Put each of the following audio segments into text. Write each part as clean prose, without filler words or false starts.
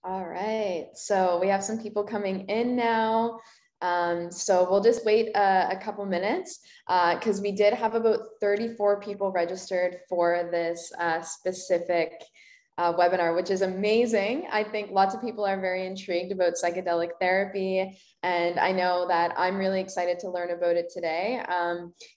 All right, so we have some people coming in now. So we'll just wait a couple minutes because we did have about 34 people registered for this specific webinar, which is amazing. I think lots of people are very intrigued about psychedelic therapy, and I know that I'm really excited to learn about it today.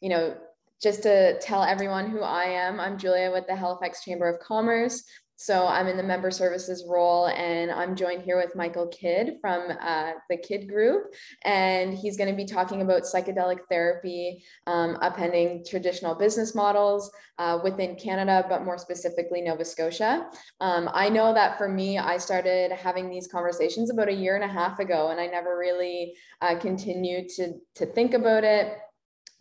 You know, just to tell everyone who I am, I'm Julia with the Halifax Chamber of Commerce. So I'm in the member services role, and I'm joined here with Michael Kydd from the Kydd group, and he's going to be talking about psychedelic therapy, upending traditional business models within Canada, but more specifically Nova Scotia. I know that for me, I started having these conversations about a year and a half ago, and I never really continued to think about it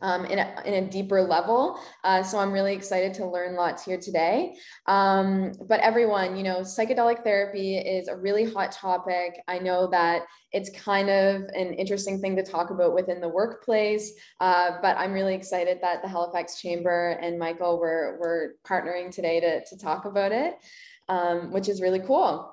in a deeper level. So I'm really excited to learn lots here today. But everyone, you know, psychedelic therapy is a really hot topic. I know that it's kind of an interesting thing to talk about within the workplace, but I'm really excited that the Halifax Chamber and Michael were partnering today to talk about it, which is really cool.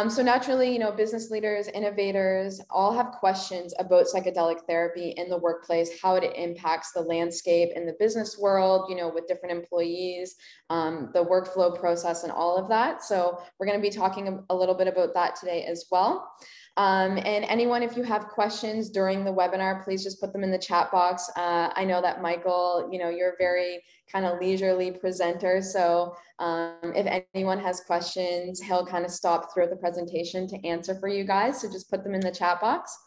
So naturally, you know, business leaders, innovators all have questions about psychedelic therapy in the workplace, how it impacts the landscape in the business world, you know, with different employees, the workflow process and all of that. So we're going to be talking a little bit about that today as well. And anyone, if you have questions during the webinar, please just put them in the chat box. I know that Michael, you know, you're a very kind of leisurely presenter. So if anyone has questions, he'll kind of stop throughout the presentation to answer for you guys. So just put them in the chat box.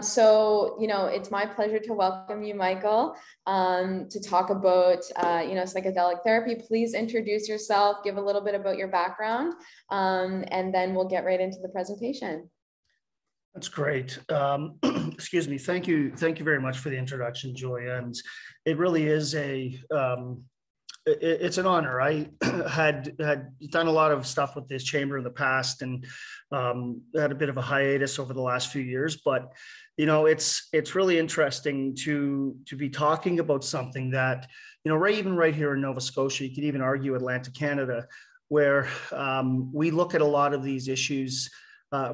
So, you know, it's my pleasure to welcome you, Michael, to talk about, you know, psychedelic therapy. Please introduce yourself, give a little bit about your background, and then we'll get right into the presentation. That's great. Excuse me. Thank you very much for the introduction, Julia. And it really is it's an honor. I had done a lot of stuff with this chamber in the past, and had a bit of a hiatus over the last few years. But you know, it's really interesting to be talking about something that, you know, even right here in Nova Scotia, you could even argue Atlantic Canada, where we look at a lot of these issues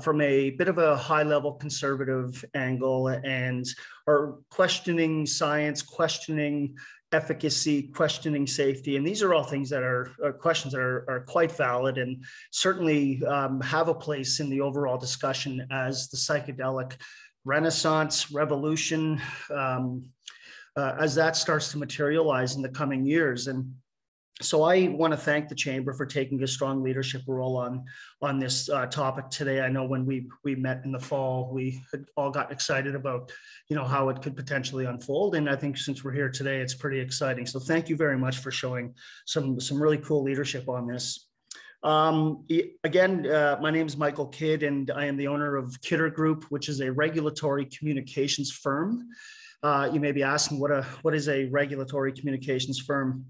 from a bit of a high-level conservative angle, and are questioning science, questioning efficacy, questioning safety. And these are all things that are questions that are quite valid, and certainly have a place in the overall discussion as the psychedelic renaissance, revolution, as that starts to materialize in the coming years. And so I want to thank the Chamber for taking a strong leadership role on this topic today. I know when we met in the fall, we had all got excited about, you know, how it could potentially unfold. And I think since we're here today, it's pretty exciting. So thank you very much for showing some really cool leadership on this. Again, my name is Michael Kydd, and I am the owner of Kydder Group, which is a regulatory communications firm. You may be asking, what is a regulatory communications firm?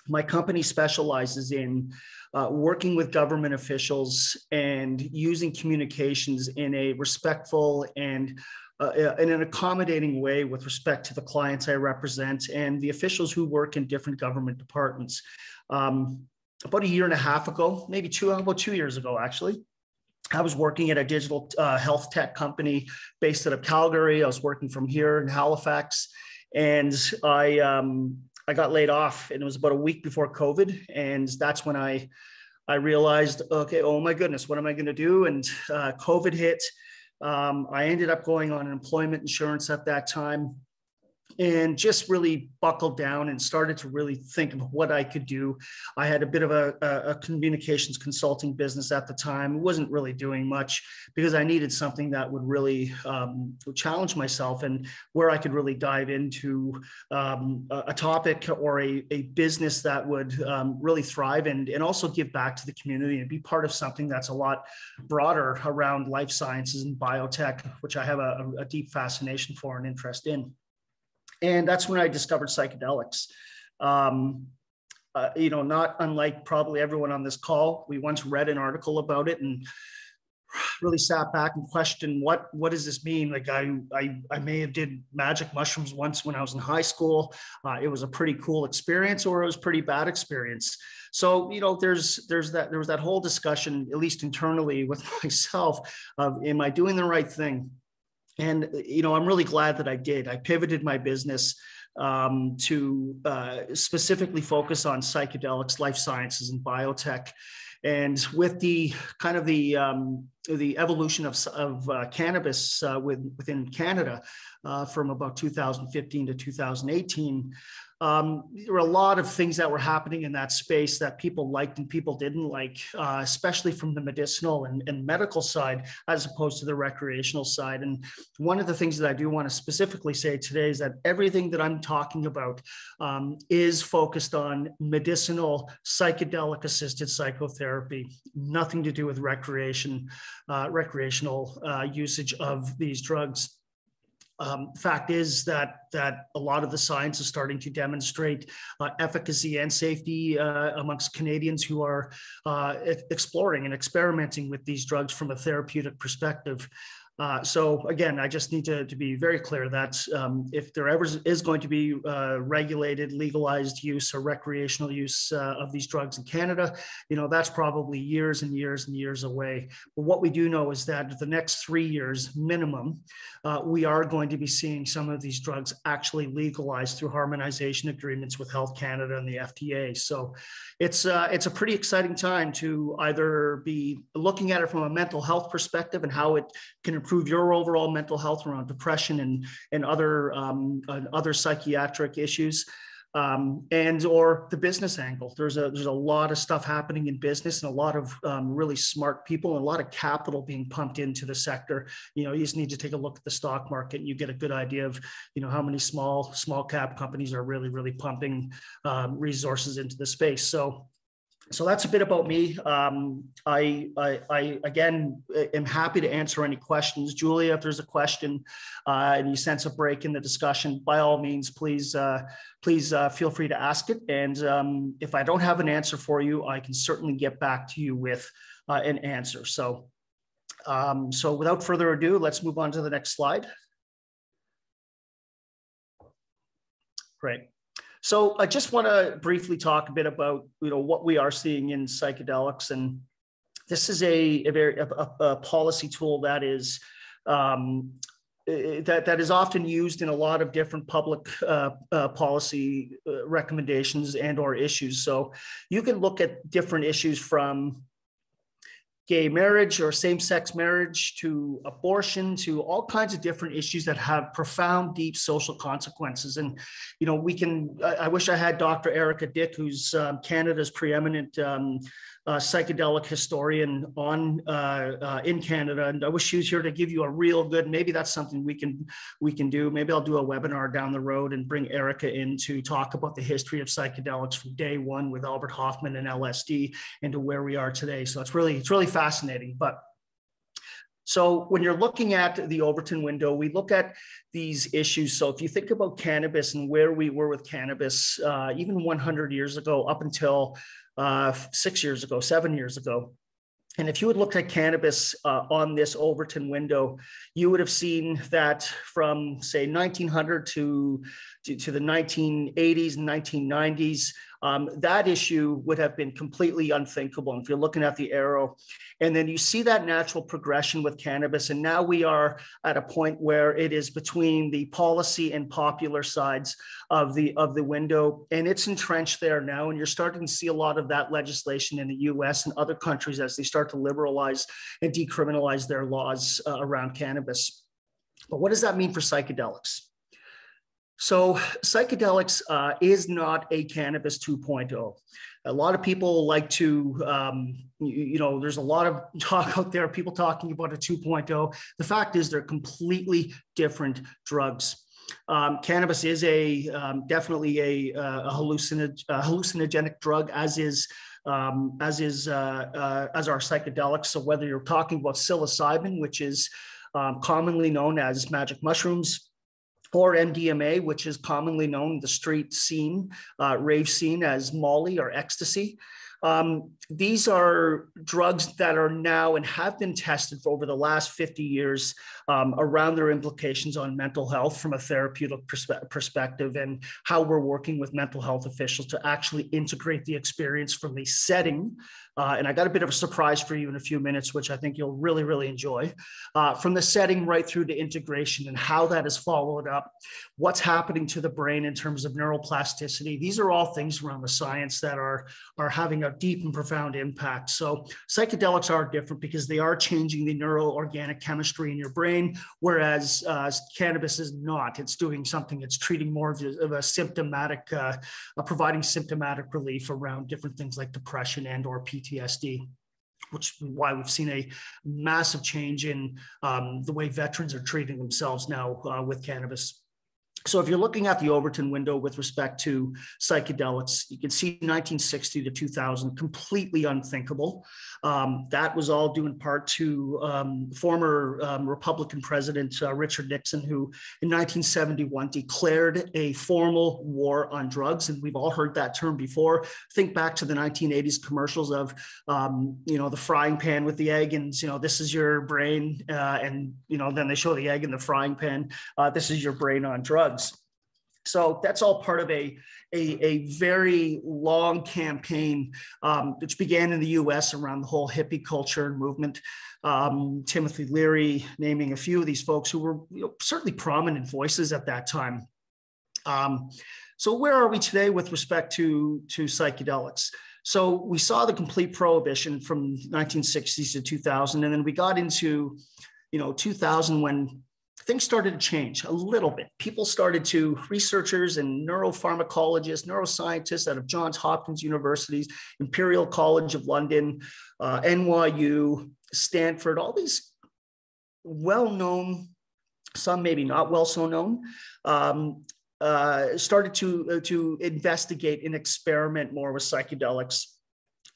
My company specializes in working with government officials and using communications in a respectful and in an accommodating way with respect to the clients I represent and the officials who work in different government departments. About a year and a half ago, maybe about 2 years ago, actually, I was working at a digital health tech company based out of Calgary. I was working from here in Halifax, and I got laid off, and it was about a week before COVID. And that's when I realized, okay, oh my goodness, what am I going to do? And COVID hit. I ended up going on employment insurance at that time, and just really buckled down and started to really think of what I could do. I had a bit of a communications consulting business at the time. Wasn't really doing much because I needed something that would really challenge myself and where I could really dive into a topic or a business that would really thrive and also give back to the community and be part of something that's a lot broader around life sciences and biotech, which I have a deep fascination for and interest in. And that's when I discovered psychedelics. You know, not unlike probably everyone on this call, we once read an article about it and really sat back and questioned what does this mean? Like I may have did magic mushrooms once when I was in high school. It was a pretty cool experience, or it was a pretty bad experience. So, you know, there was that whole discussion, at least internally with myself, of am I doing the right thing? And, you know, I'm really glad that I did. I pivoted my business to specifically focus on psychedelics, life sciences, and biotech. And with the kind of the evolution of cannabis within Canada from about 2015 to 2018, there were a lot of things that were happening in that space that people liked and people didn't like, especially from the medicinal and medical side, as opposed to the recreational side. And one of the things that I do want to specifically say today is that everything that I'm talking about is focused on medicinal, psychedelic assisted psychotherapy, nothing to do with recreational usage of these drugs. Fact is that a lot of the science is starting to demonstrate efficacy and safety amongst Canadians who are exploring and experimenting with these drugs from a therapeutic perspective. So again, I just need to be very clear that if there ever is going to be regulated, legalized use or recreational use of these drugs in Canada, you know, that's probably years and years and years away. But what we do know is that the next 3 years minimum, we are going to be seeing some of these drugs actually legalized through harmonization agreements with Health Canada and the FDA. So it's a pretty exciting time to either be looking at it from a mental health perspective and how it can improve your overall mental health around depression and other psychiatric issues, and or the business angle. There's a lot of stuff happening in business and a lot of really smart people and a lot of capital being pumped into the sector. You know, you just need to take a look at the stock market and you get a good idea of, you know, how many small cap companies are really pumping resources into the space. So that's a bit about me. I again am happy to answer any questions. Julia, if there's a question and you sense a break in the discussion, by all means, please feel free to ask it. And if I don't have an answer for you, I can certainly get back to you with an answer. So without further ado, let's move on to the next slide. Great. So I just want to briefly talk a bit about, you know, what we are seeing in psychedelics, and this is a policy tool that is that is often used in a lot of different public policy recommendations and or issues. So you can look at different issues from gay marriage or same-sex marriage to abortion to all kinds of different issues that have profound, deep social consequences. And, you know, I wish I had Dr. Erica Dick, who's Canada's preeminent psychedelic historian in Canada. And I wish she was here to give you a real good, maybe that's something we can do. Maybe I'll do a webinar down the road and bring Erica in to talk about the history of psychedelics from day one with Albert Hofmann and LSD and to where we are today. So it's really fascinating. But so when you're looking at the Overton window, we look at these issues. So if you think about cannabis and where we were with cannabis, even 100 years ago, up until 6 years ago, 7 years ago, and if you had looked at cannabis on this Overton window, you would have seen that from, say, 1900 to the 1980s and 1990s, that issue would have been completely unthinkable. And if you're looking at the arrow, and then you see that natural progression with cannabis, and now we are at a point where it is between the policy and popular sides of the window, and it's entrenched there now. And you're starting to see a lot of that legislation in the US and other countries as they start to liberalize and decriminalize their laws around cannabis. But what does that mean for psychedelics? So psychedelics is not a cannabis 2.0. A lot of people like to, there's a lot of talk out there, people talking about a 2.0. The fact is they're completely different drugs. Cannabis is definitely a hallucinogenic drug, as are psychedelics. So whether you're talking about psilocybin, which is commonly known as magic mushrooms, or MDMA, which is commonly known in the street scene, rave scene, as Molly or ecstasy. These are drugs that are now and have been tested for over the last 50 years around their implications on mental health from a therapeutic perspective, and how we're working with mental health officials to actually integrate the experience from the setting. And I got a bit of a surprise for you in a few minutes, which I think you'll really, really enjoy, from the setting right through to integration and how that is followed up, what's happening to the brain in terms of neuroplasticity. These are all things around the science that are having a deep and profound impact. So psychedelics are different because they are changing the neuroorganic chemistry in your brain, whereas cannabis is not. It's doing something, it's treating more of a symptomatic, providing symptomatic relief around different things like depression and or PTSD, which is why we've seen a massive change in the way veterans are treating themselves now with cannabis. So if you're looking at the Overton window with respect to psychedelics, you can see 1960 to 2000, completely unthinkable. That was all due in part to former Republican President Richard Nixon, who in 1971 declared a formal war on drugs. And we've all heard that term before. Think back to the 1980s commercials of, the frying pan with the egg and, this is your brain. And, then they show the egg in the frying pan. This is your brain on drugs. So that's all part of a very long campaign, which began in the US around the whole hippie culture and movement. Timothy Leary, naming a few of these folks who were certainly prominent voices at that time. So where are we today with respect to psychedelics? So we saw the complete prohibition from 1960s to 2000, and then we got into 2000 when things started to change a little bit. Researchers and neuropharmacologists, neuroscientists out of Johns Hopkins Universities, Imperial College of London, NYU, Stanford, all these well-known, some maybe not well so known, started to investigate and experiment more with psychedelics.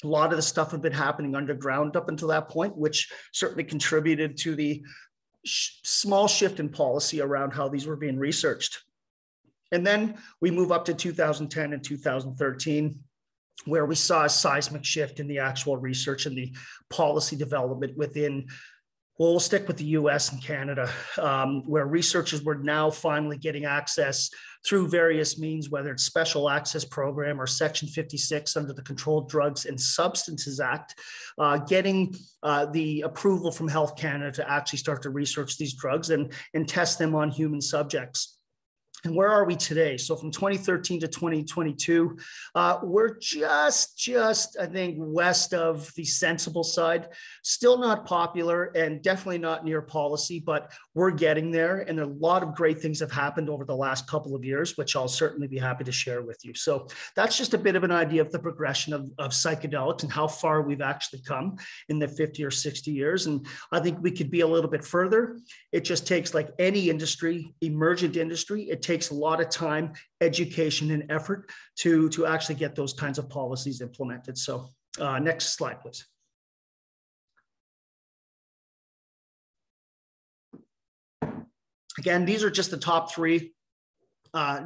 A lot of the stuff had been happening underground up until that point, which certainly contributed to the small shift in policy around how these were being researched. And then we move up to 2010 and 2013, where we saw a seismic shift in the actual research and the policy development within, well, we'll stick with the US and Canada, where researchers were now finally getting access through various means, whether it's Special Access Program or Section 56 under the Controlled Drugs and Substances Act, getting the approval from Health Canada to actually start to research these drugs and test them on human subjects. And where are we today? So from 2013 to 2022, we're just, I think, west of the sensible side. Still not popular and definitely not near policy, but we're getting there. And a lot of great things have happened over the last couple of years, which I'll certainly be happy to share with you. So that's just a bit of an idea of the progression of psychedelics and how far we've actually come in the 50 or 60 years. And I think we could be a little bit further. It just takes, like any industry, emergent industry, it takes a lot of time, education, and effort to actually get those kinds of policies implemented. So next slide, please. Again, these are just the top three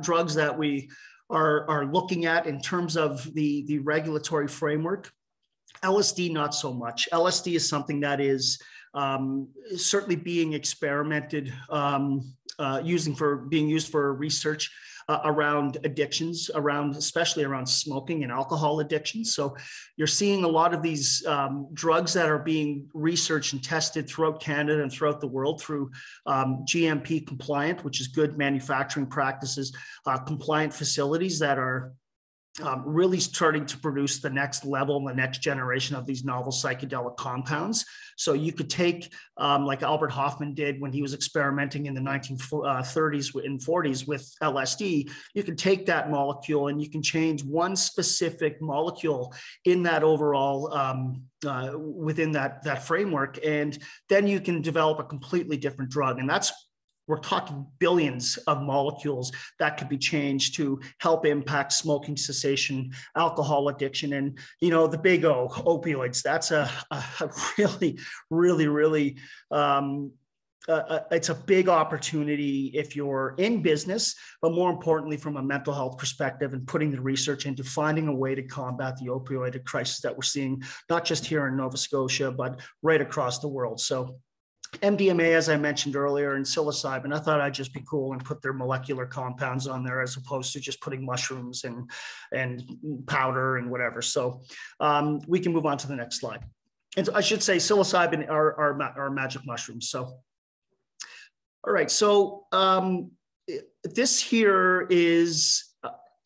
drugs that we are looking at in terms of the regulatory framework. LSD, not so much. LSD is something that is certainly being experimented, being used for research around addictions, especially around smoking and alcohol addictions. So you're seeing a lot of these drugs that are being researched and tested throughout Canada and throughout the world through GMP compliant, which is good manufacturing practices, compliant facilities that are really starting to produce the next level and the next generation of these novel psychedelic compounds. So you could take, like Albert Hofmann did when he was experimenting in the 1930s and 40s with LSD, you can take that molecule and you can change one specific molecule in that overall, within that framework, and then you can develop a completely different drug. And we're talking billions of molecules that could be changed to help impact smoking cessation, alcohol addiction, and the big O, opioids. That's a really it's a big opportunity if you're in business, but more importantly, from a mental health perspective and putting the research into finding a way to combat the opioid crisis that we're seeing, not just here in Nova Scotia, but right across the world. So MDMA, as I mentioned earlier, and psilocybin, I thought I'd just be cool and put their molecular compounds on there as opposed to just putting mushrooms and powder and whatever. So we can move on to the next slide. And I should say psilocybin are magic mushrooms. So, all right. So this here is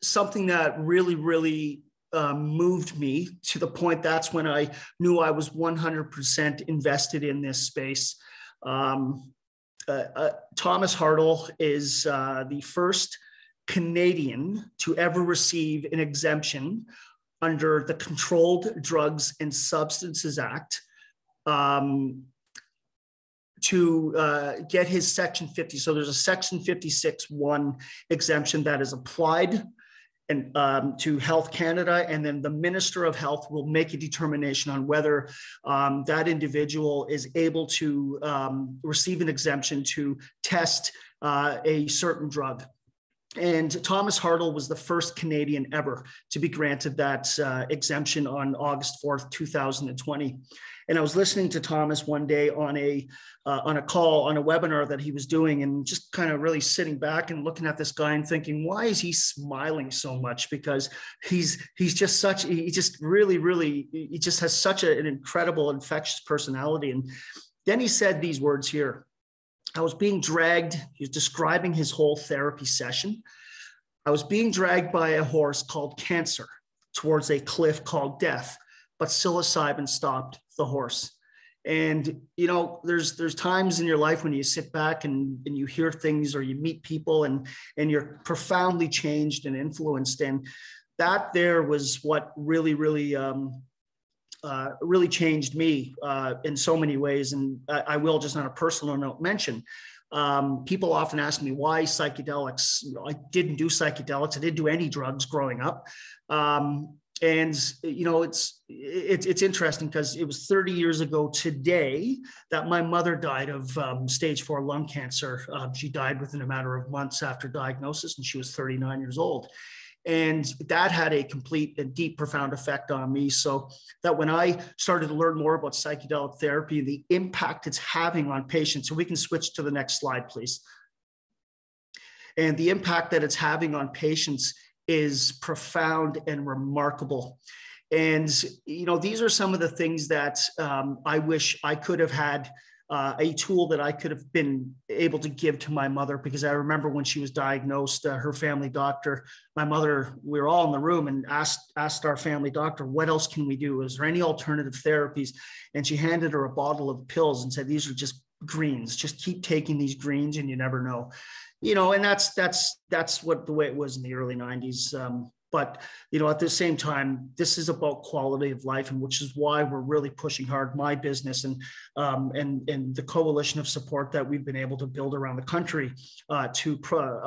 something that really moved me to the point that's when I knew I was 100% invested in this space. Thomas Hartle is the first Canadian to ever receive an exemption under the Controlled Drugs and Substances Act to get his Section 50. So there's a Section 56(1) exemption that is applied and to Health Canada, and then the Minister of Health will make a determination on whether that individual is able to receive an exemption to test a certain drug. And Thomas Hartle was the first Canadian ever to be granted that exemption on August 4th, 2020. And I was listening to Thomas one day on a call, on a webinar that he was doing, and just kind of really sitting back and looking at this guy and thinking, why is he smiling so much? Because he just has such an incredible, infectious personality. And then he said these words here. I was being dragged. He was describing his whole therapy session. I was being dragged by a horse called cancer towards a cliff called death, but psilocybin stopped the horse. And, you know, there's times in your life when you sit back and you hear things or you meet people and you're profoundly changed and influenced. And that there was what really changed me in so many ways. And I will, just on a personal note, mention, people often ask me why psychedelics. You know, I didn't do psychedelics. I didn't do any drugs growing up. And, you know, it's interesting because it was 30 years ago today that my mother died of stage 4 lung cancer. She died within a matter of months after diagnosis, and she was 39 years old. And that had a complete and deep, profound effect on me. So that when I started to learn more about psychedelic therapy, the impact it's having on patients, so we can switch to the next slide, please. And the impact that it's having on patients is profound and remarkable. And, you know, these are some of the things that I wish I could have had a tool that I could have been able to give to my mother, because I remember when she was diagnosed, her family doctor, my mother, we were all in the room and asked our family doctor, what else can we do? Is there any alternative therapies? And she handed her a bottle of pills and said, these are just greens. Just keep taking these greens and you never know. You know, and that's what the way it was in the early 90s. But, you know, at the same time, this is about quality of life, and which is why we're really pushing hard my business and the coalition of support that we've been able to build around the country to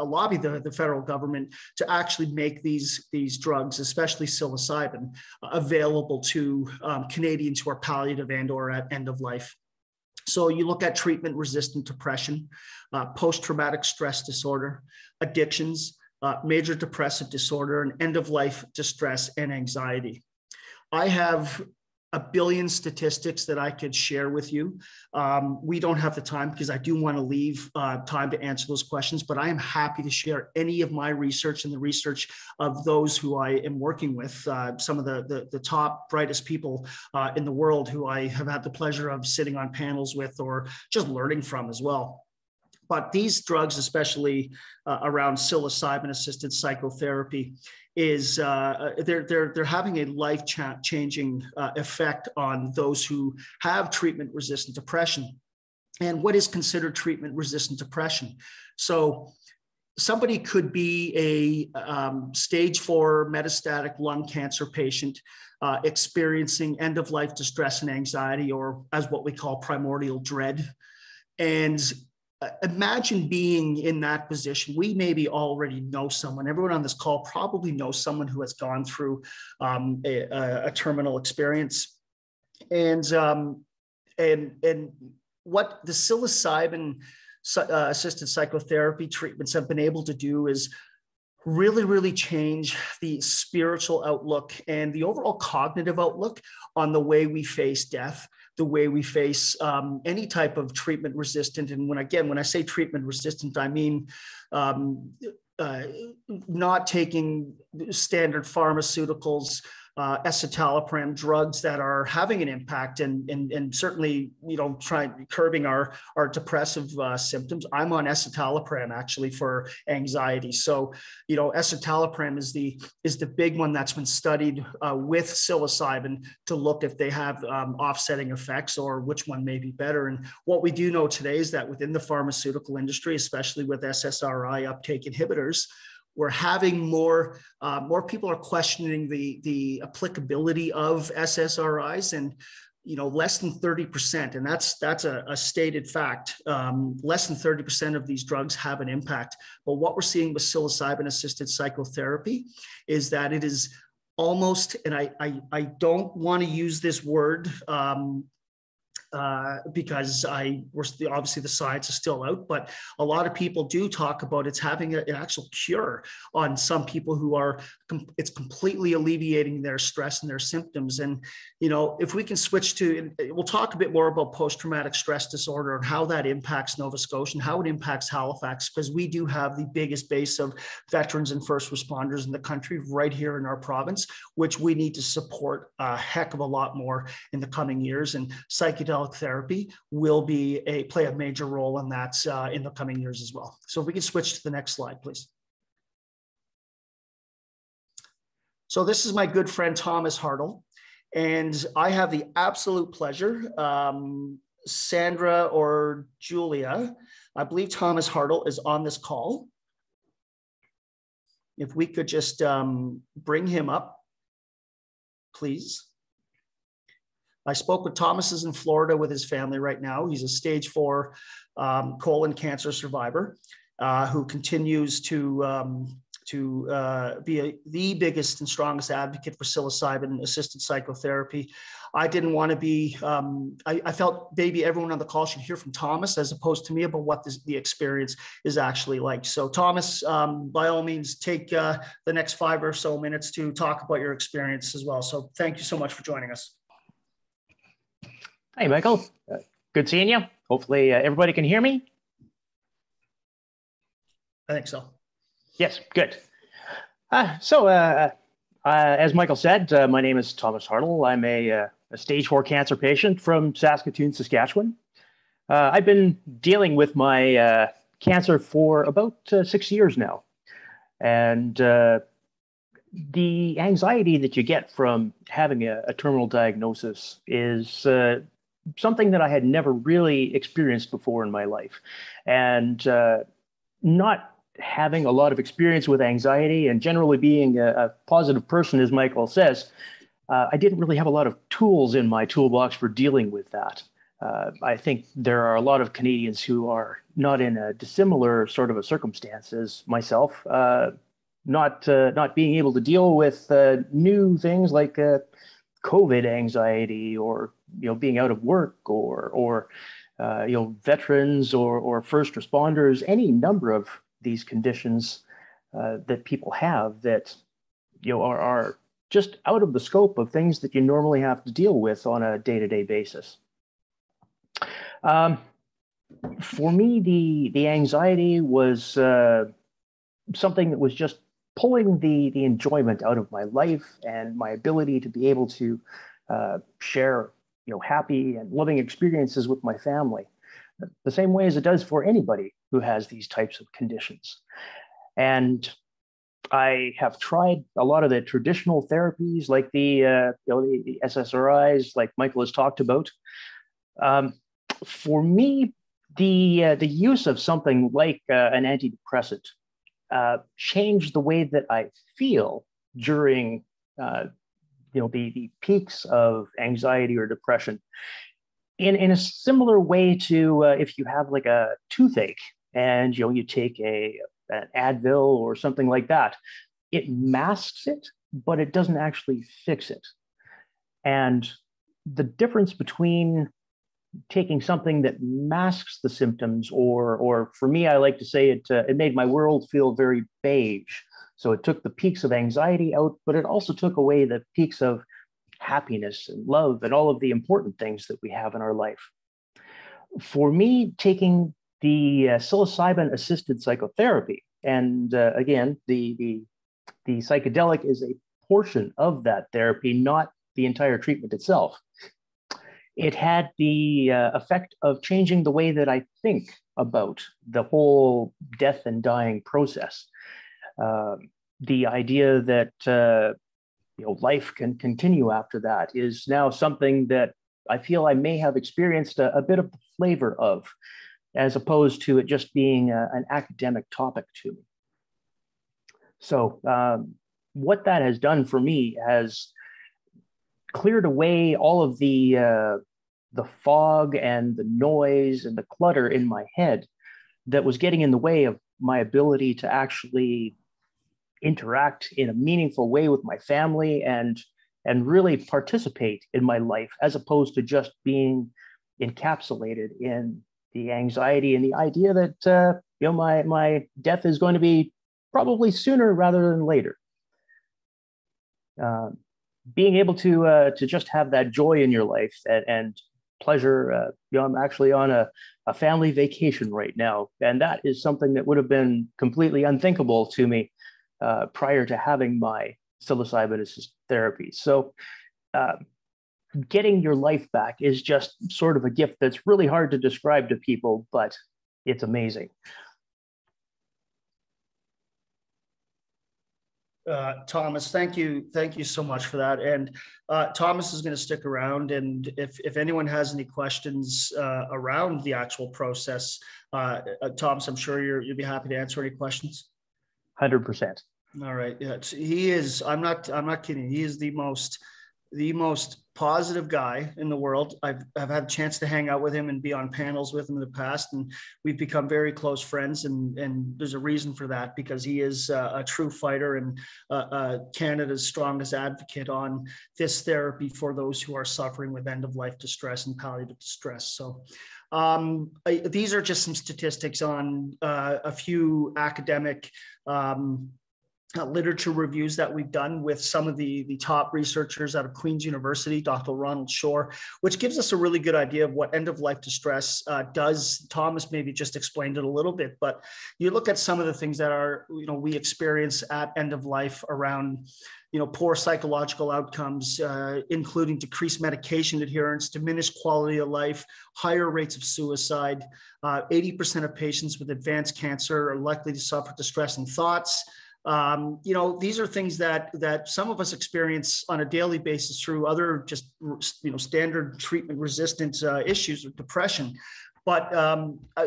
lobby the federal government to actually make these drugs, especially psilocybin, available to Canadians who are palliative and or at end of life. So you look at treatment-resistant depression, post-traumatic stress disorder, addictions, major depressive disorder, and end-of-life distress and anxiety. I have a billion statistics that I could share with you. We don't have the time because I do want to leave time to answer those questions, but I am happy to share any of my research and the research of those who I am working with, some of the top, brightest people in the world who I have had the pleasure of sitting on panels with or just learning from as well. But these drugs, especially around psilocybin-assisted psychotherapy, is they're having a life-changing effect on those who have treatment-resistant depression. And what is considered treatment-resistant depression? So somebody could be a stage 4 metastatic lung cancer patient experiencing end-of-life distress and anxiety, or as what we call primordial dread. And imagine being in that position. We maybe already know someone. Everyone on this call probably knows someone who has gone through a terminal experience. And what the psilocybin assisted psychotherapy treatments have been able to do is really, really change the spiritual outlook and the overall cognitive outlook on the way we face death, the way we face any type of treatment resistant. And when I say treatment resistant, I mean not taking standard pharmaceuticals, escitalopram drugs that are having an impact and certainly, curbing our depressive symptoms. I'm on escitalopram actually for anxiety. So, escitalopram is the big one that's been studied with psilocybin to look if they have offsetting effects or which one may be better. And what we do know today is that within the pharmaceutical industry, especially with SSRI uptake inhibitors, we're having more people are questioning the applicability of SSRIs, and less than 30%, and that's a stated fact. Less than 30% of these drugs have an impact. But what we're seeing with psilocybin-assisted psychotherapy is that it is almost, and I don't want to use this word because obviously the science is still out, but a lot of people do talk about it's having an actual cure on some people who it's completely alleviating their stress and their symptoms. And, if we can switch to, we'll talk a bit more about post-traumatic stress disorder and how that impacts Nova Scotia and how it impacts Halifax, because we do have the biggest base of veterans and first responders in the country right here in our province, which we need to support a heck of a lot more in the coming years. And psychedelic therapy will play a major role in that in the coming years as well. So if we can switch to the next slide, please. So this is my good friend, Thomas Hartle, and I have the absolute pleasure, Sandra or Julia, I believe Thomas Hartle is on this call. If we could just bring him up, please. I spoke with Thomas is in Florida with his family right now. He's a stage 4 colon cancer survivor who continues to be the biggest and strongest advocate for psilocybin-assisted psychotherapy. I didn't want to be, I felt maybe everyone on the call should hear from Thomas as opposed to me about what the experience is actually like. So Thomas, by all means, take the next 5 or so minutes to talk about your experience as well. So thank you so much for joining us. Hey, Michael. Good seeing you. Hopefully everybody can hear me. I think so. Yes, good. As Michael said, my name is Thomas Hartle. I'm a stage 4 cancer patient from Saskatoon, Saskatchewan. I've been dealing with my cancer for about 6 years now. And the anxiety that you get from having a terminal diagnosis is something that I had never really experienced before in my life. And not having a lot of experience with anxiety and generally being a positive person, as Michael says, I didn't really have a lot of tools in my toolbox for dealing with that. I think there are a lot of Canadians who are not in a dissimilar sort of a circumstance as myself, not being able to deal with new things like COVID anxiety or being out of work or veterans or first responders, any number of these conditions that people have that are just out of the scope of things that you normally have to deal with on a day-to-day basis. For me, the anxiety was something that was just pulling the enjoyment out of my life and my ability to be able to share happy and loving experiences with my family, the same way as it does for anybody who has these types of conditions. And I have tried a lot of the traditional therapies like the SSRIs, like Michael has talked about. For me, the use of something like an antidepressant changed the way that I feel during the peaks of anxiety or depression. In a similar way to if you have like a toothache and you take an Advil or something like that, it masks it, but it doesn't actually fix it. And the difference between taking something that masks the symptoms, or for me, I like to say it made my world feel very beige. So it took the peaks of anxiety out, but it also took away the peaks of happiness and love and all of the important things that we have in our life. For me, taking the psilocybin-assisted psychotherapy, and again, the psychedelic is a portion of that therapy, not the entire treatment itself. It had the effect of changing the way that I think about the whole death and dying process. The idea that life can continue after that is now something that I feel I may have experienced a bit of the flavor of, as opposed to it just being an academic topic to me. So what that has done for me has cleared away all of the fog and the noise and the clutter in my head that was getting in the way of my ability to actually interact in a meaningful way with my family and really participate in my life, as opposed to just being encapsulated in the anxiety and the idea that my death is going to be probably sooner rather than later. Being able to just have that joy in your life and pleasure. I'm actually on a family vacation right now, and that is something that would have been completely unthinkable to me prior to having my psilocybin-assisted therapy. So getting your life back is just sort of a gift that's really hard to describe to people, but it's amazing. Thomas, thank you so much for that. And Thomas is going to stick around, and if anyone has any questions around the actual process, Thomas, I'm sure you'll be happy to answer any questions. 100%. All right. Yeah, he is. I'm not kidding. He is the most positive guy in the world. I've had a chance to hang out with him and be on panels with him in the past, and we've become very close friends. And there's a reason for that, because he is a true fighter and Canada's strongest advocate on this therapy for those who are suffering with end-of-life distress and palliative distress. So these are just some statistics on a few academic literature reviews that we've done with some of the top researchers out of Queen's University, Dr. Ronald Shore, which gives us a really good idea of what end-of-life distress does. Thomas maybe just explained it a little bit, but you look at some of the things that we experience at end of life around, poor psychological outcomes, including decreased medication adherence, diminished quality of life, higher rates of suicide. 80% of patients with advanced cancer are likely to suffer distressing thoughts. These are things that some of us experience on a daily basis through other just, standard treatment resistant issues of depression. But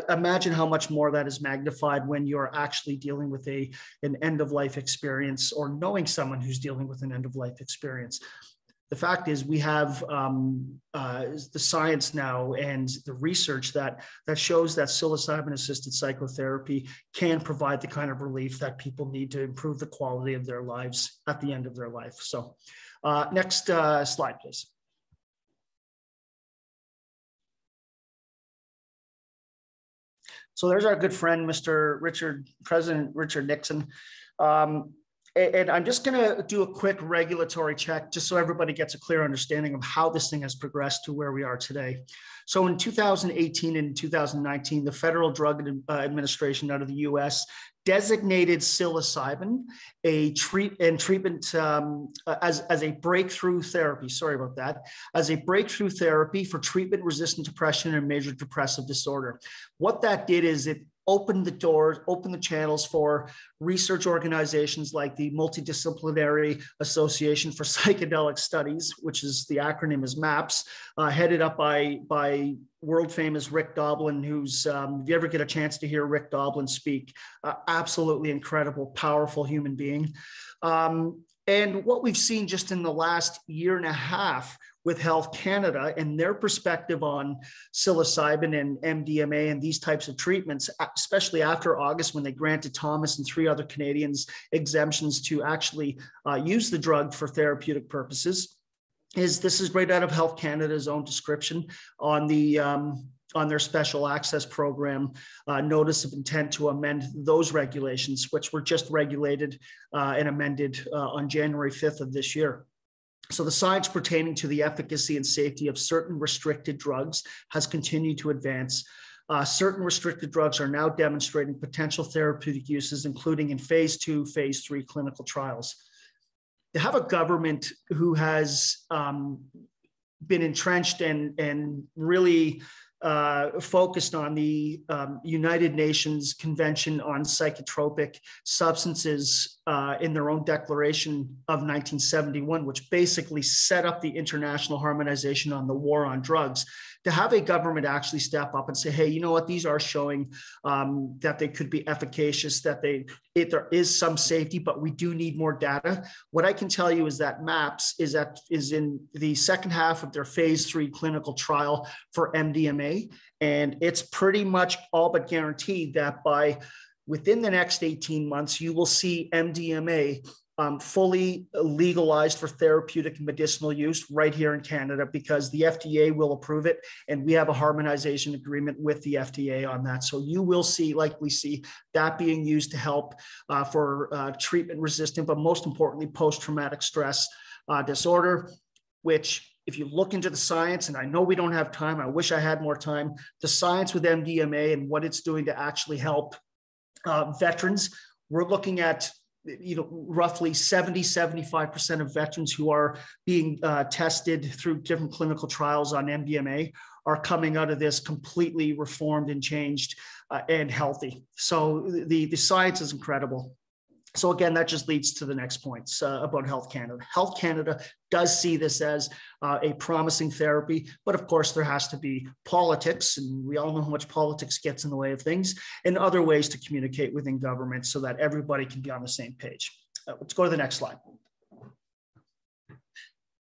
imagine how much more that is magnified when you're actually dealing with an end-of-life experience, or knowing someone who's dealing with an end-of-life experience. The fact is, we have the science now and the research that shows that psilocybin-assisted psychotherapy can provide the kind of relief that people need to improve the quality of their lives at the end of their life. So next slide, please. So there's our good friend, President Richard Nixon. And I'm just going to do a quick regulatory check, just so everybody gets a clear understanding of how this thing has progressed to where we are today. So in 2018 and 2019, the Federal Drug Administration out of the US designated psilocybin treatment as a breakthrough therapy. Sorry about that. As a breakthrough therapy for treatment-resistant depression and major depressive disorder. What that did is it opened the doors, opened the channels for research organizations like the Multidisciplinary Association for Psychedelic Studies, which is the acronym is MAPS, headed up by world famous Rick Doblin, who's, if you ever get a chance to hear Rick Doblin speak, absolutely incredible, powerful human being. And what we've seen just in the last year and a half with Health Canada and their perspective on psilocybin and MDMA and these types of treatments, especially after August, when they granted Thomas and 3 other Canadians exemptions to actually use the drug for therapeutic purposes. this is right out of Health Canada's own description on the on their special access program, notice of intent to amend those regulations, which were just regulated and amended on January 5th of this year. So the science pertaining to the efficacy and safety of certain restricted drugs has continued to advance. Certain restricted drugs are now demonstrating potential therapeutic uses, including in phase 2, phase 3 clinical trials. To have a government who has been entrenched and really focused on the United Nations Convention on Psychotropic Substances in their own declaration of 1971, which basically set up the international harmonization on the war on drugs, to have a government actually step up and say, hey, you know what, these are showing that they could be efficacious, that there is some safety, but we do need more data. What I can tell you is that MAPS is in the second half of their phase 3 clinical trial for MDMA. And it's pretty much all but guaranteed that within the next 18 months, you will see MDMA fully legalized for therapeutic and medicinal use right here in Canada, because the FDA will approve it, and we have a harmonization agreement with the FDA on that. So you will likely see that being used to help for treatment-resistant, but most importantly, post-traumatic stress disorder, which, if you look into the science, and I know we don't have time, I wish I had more time, the science with MDMA and what it's doing to actually help veterans, we're looking at roughly 70-75% of veterans who are being tested through different clinical trials on MDMA are coming out of this completely reformed and changed and healthy. So the science is incredible. So again, that just leads to the next points about Health Canada. Health Canada does see this as a promising therapy, but of course there has to be politics, and we all know how much politics gets in the way of things, and other ways to communicate within government so that everybody can be on the same page. Let's go to the next slide.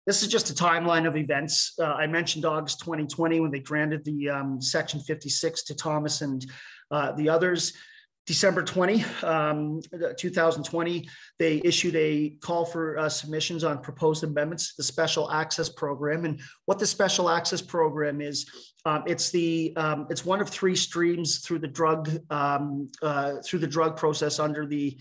This is just a timeline of events. I mentioned August 2020 when they granted the Section 56 to Thomas and the others. December 2020, they issued a call for submissions on proposed amendments to the Special Access Program. And what the Special Access Program is, it's one of 3 streams through the drug process under the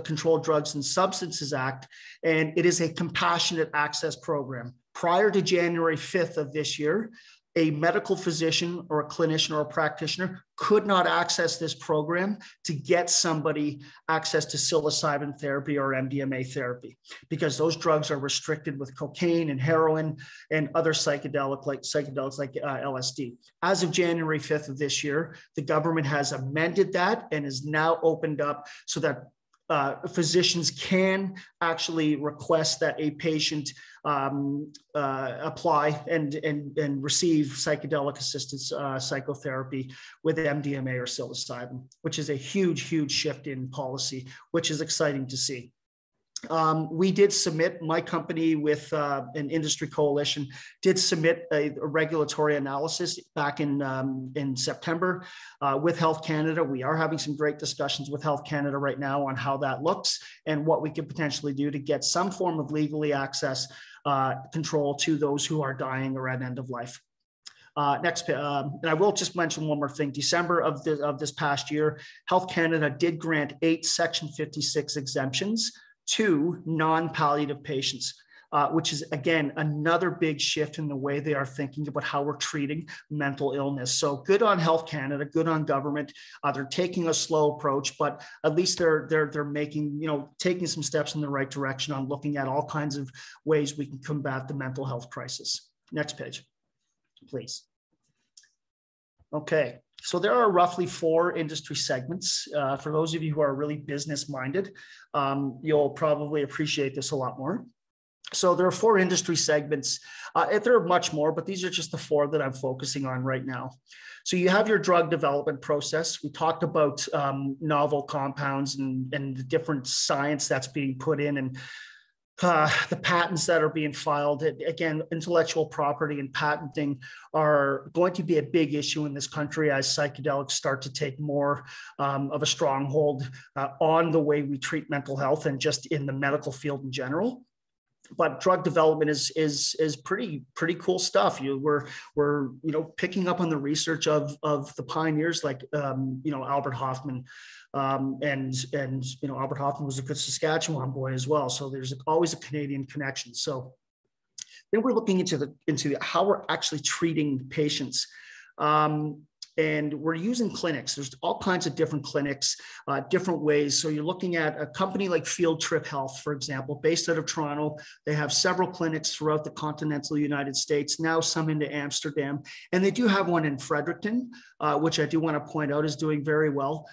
Controlled Drugs and Substances Act, and it is a compassionate access program. Prior to January 5th of this year, a medical physician or a clinician or a practitioner could not access this program to get somebody access to psilocybin therapy or MDMA therapy, because those drugs are restricted with cocaine and heroin and other psychedelics like LSD. As of January 5th of this year, the government has amended that and is now opened up so that physicians can actually request that a patient apply and receive psychedelic assisted psychotherapy with MDMA or psilocybin, which is a huge shift in policy, which is exciting to see. We did submit, my company with an industry coalition did submit a regulatory analysis back in September with Health Canada. We are having some great discussions with Health Canada right now on how that looks and what we could potentially do to get some form of legally access control to those who are dying or at end of life. Next, and I will just mention one more thing. December of this past year, Health Canada did grant 8 Section 56 exemptions to non-palliative patients, which is, again, another big shift in the way they are thinking about how we're treating mental illness. So good on Health Canada, good on government. They're taking a slow approach, but at least they're making, taking some steps in the right direction on looking at all kinds of ways we can combat the mental health crisis. Next page, please. Okay. So there are roughly 4 industry segments. For those of you who are really business-minded, you'll probably appreciate this a lot more. So there are 4 industry segments. There are much more, but these are just the 4 that I'm focusing on right now. So you have your drug development process. We talked about novel compounds and the different science that's being put in, and the patents that are being filed. Again, intellectual property and patenting are going to be a big issue in this country as psychedelics start to take more of a stronghold on the way we treat mental health and just in the medical field in general. but drug development is pretty cool stuff. We're picking up on the research of the pioneers like Albert Hoffman, and Albert Hoffman was a good Saskatchewan boy as well. So there's always a Canadian connection. So then we're looking into how we're actually treating patients. And we're using clinics. There's all kinds of different clinics, different ways. So you're looking at a company like Field Trip Health, for example, based out of Toronto. They have several clinics throughout the continental United States, now some into Amsterdam. And they do have one in Fredericton, which I do want to point out is doing very well.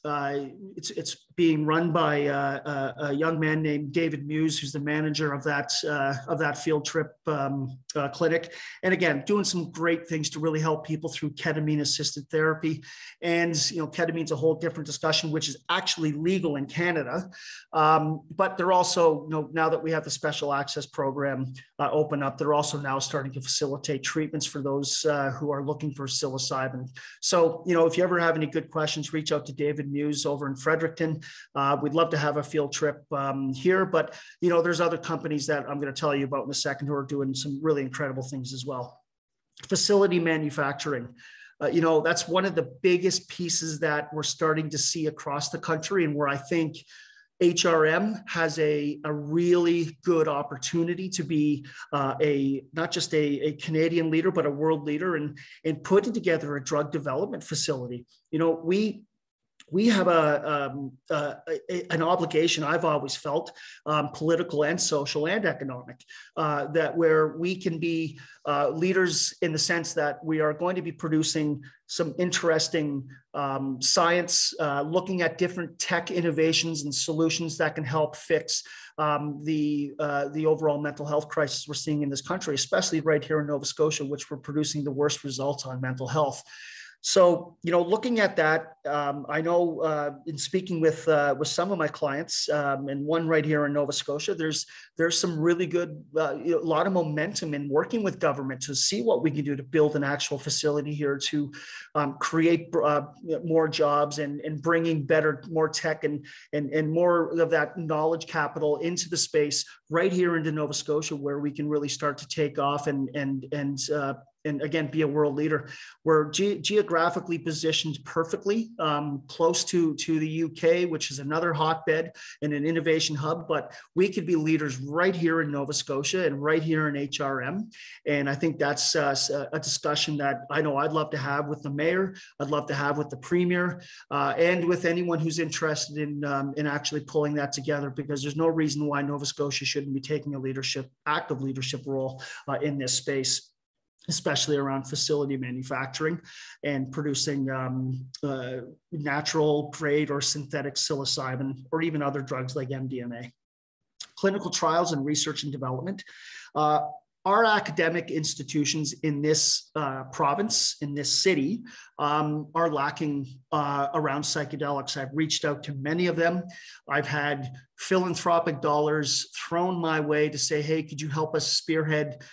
It's being run by a young man named David Muse, who's the manager of that Field Trip clinic. And again, doing some great things to really help people through ketamine-assisted therapy. And ketamine's a whole different discussion, which is actually legal in Canada. But they're also, now that we have the special access program open up, they're also now starting to facilitate treatments for those who are looking for psilocybin. So, if you ever have any good questions, reach out to David Muse over in Fredericton. We'd love to have a field trip here, but there's other companies that I'm going to tell you about in a second who are doing some really incredible things as well. Facility manufacturing. That's one of the biggest pieces that we're starting to see across the country, and where I think HRM has a really good opportunity to be not just a Canadian leader, but a world leader in putting together a drug development facility. We have an obligation, I've always felt, political and social and economic, that where we can be leaders in the sense that we are going to be producing some interesting science, looking at different tech innovations and solutions that can help fix the overall mental health crisis we're seeing in this country, especially right here in Nova Scotia, which we're producing the worst results on mental health. So, looking at that, I know in speaking with some of my clients, and one right here in Nova Scotia, there's some really good, a lot of momentum in working with government to see what we can do to build an actual facility here to create more jobs and bringing more tech and more of that knowledge capital into the space right here into Nova Scotia, where we can really start to take off and again, be a world leader. We're geographically positioned perfectly, close to the UK, which is another hotbed and an innovation hub, but we could be leaders right here in Nova Scotia and right here in HRM. And I think that's a discussion that I know I'd love to have with the mayor, I'd love to have with the premier, and with anyone who's interested in actually pulling that together, because there's no reason why Nova Scotia shouldn't be taking a active leadership role in this space, especially around facility manufacturing and producing natural grade or synthetic psilocybin, or even other drugs like MDMA. Clinical trials and research and development. Our academic institutions in this province, in this city, are lacking around psychedelics. I've reached out to many of them. I've had philanthropic dollars thrown my way to say, hey, could you help us spearhead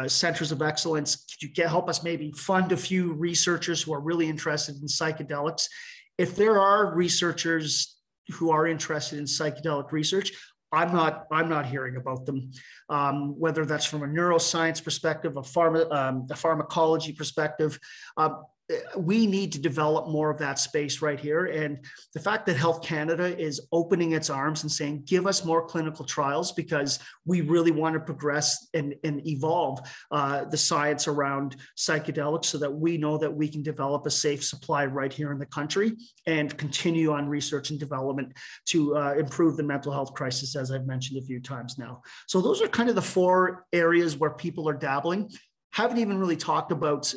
centers of excellence? Could you help us maybe fund a few researchers who are really interested in psychedelics? If there are researchers who are interested in psychedelic research, I'm not hearing about them, whether that's from a neuroscience perspective, a pharmacology perspective. We need to develop more of that space right here. And the fact that Health Canada is opening its arms and saying, give us more clinical trials, because we really want to progress and evolve the science around psychedelics so that we know that we can develop a safe supply right here in the country and continue on research and development to improve the mental health crisis, as I've mentioned a few times now. So those are kind of the 4 areas where people are dabbling. Haven't even really talked about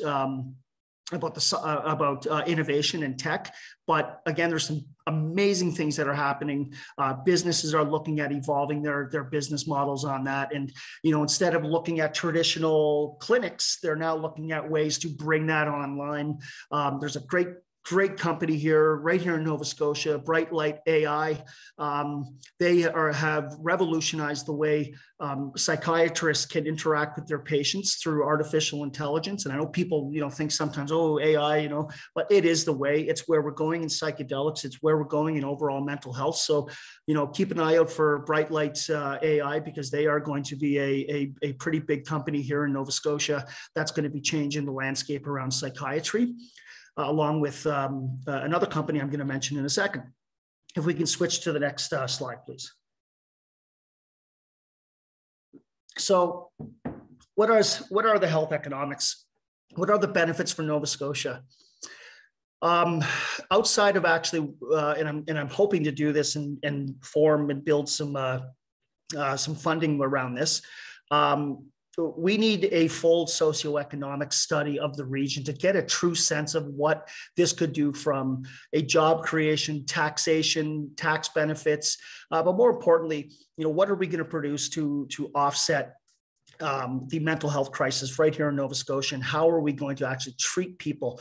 innovation and tech. But again, there's some amazing things that are happening. Businesses are looking at evolving their business models on that. And, instead of looking at traditional clinics, they're now looking at ways to bring that online. There's a great great company here, right here in Nova Scotia, Bright Light AI. They have revolutionized the way psychiatrists can interact with their patients through artificial intelligence. And I know people, think sometimes, oh, AI, but it is the way. It's where we're going in psychedelics. It's where we're going in overall mental health. So, keep an eye out for Bright Light's AI, because they are going to be a pretty big company here in Nova Scotia that's going to be changing the landscape around psychiatry. Along with another company I'm going to mention in a second. If we can switch to the next slide, please. So what are the health economics? What are the benefits for Nova Scotia? Outside of actually, and I'm hoping to do this and form and build some funding around this. We need a full socioeconomic study of the region to get a true sense of what this could do from a job creation, taxation, tax benefits, but more importantly, what are we going to produce to offset the mental health crisis right here in Nova Scotia, and how are we going to actually treat people?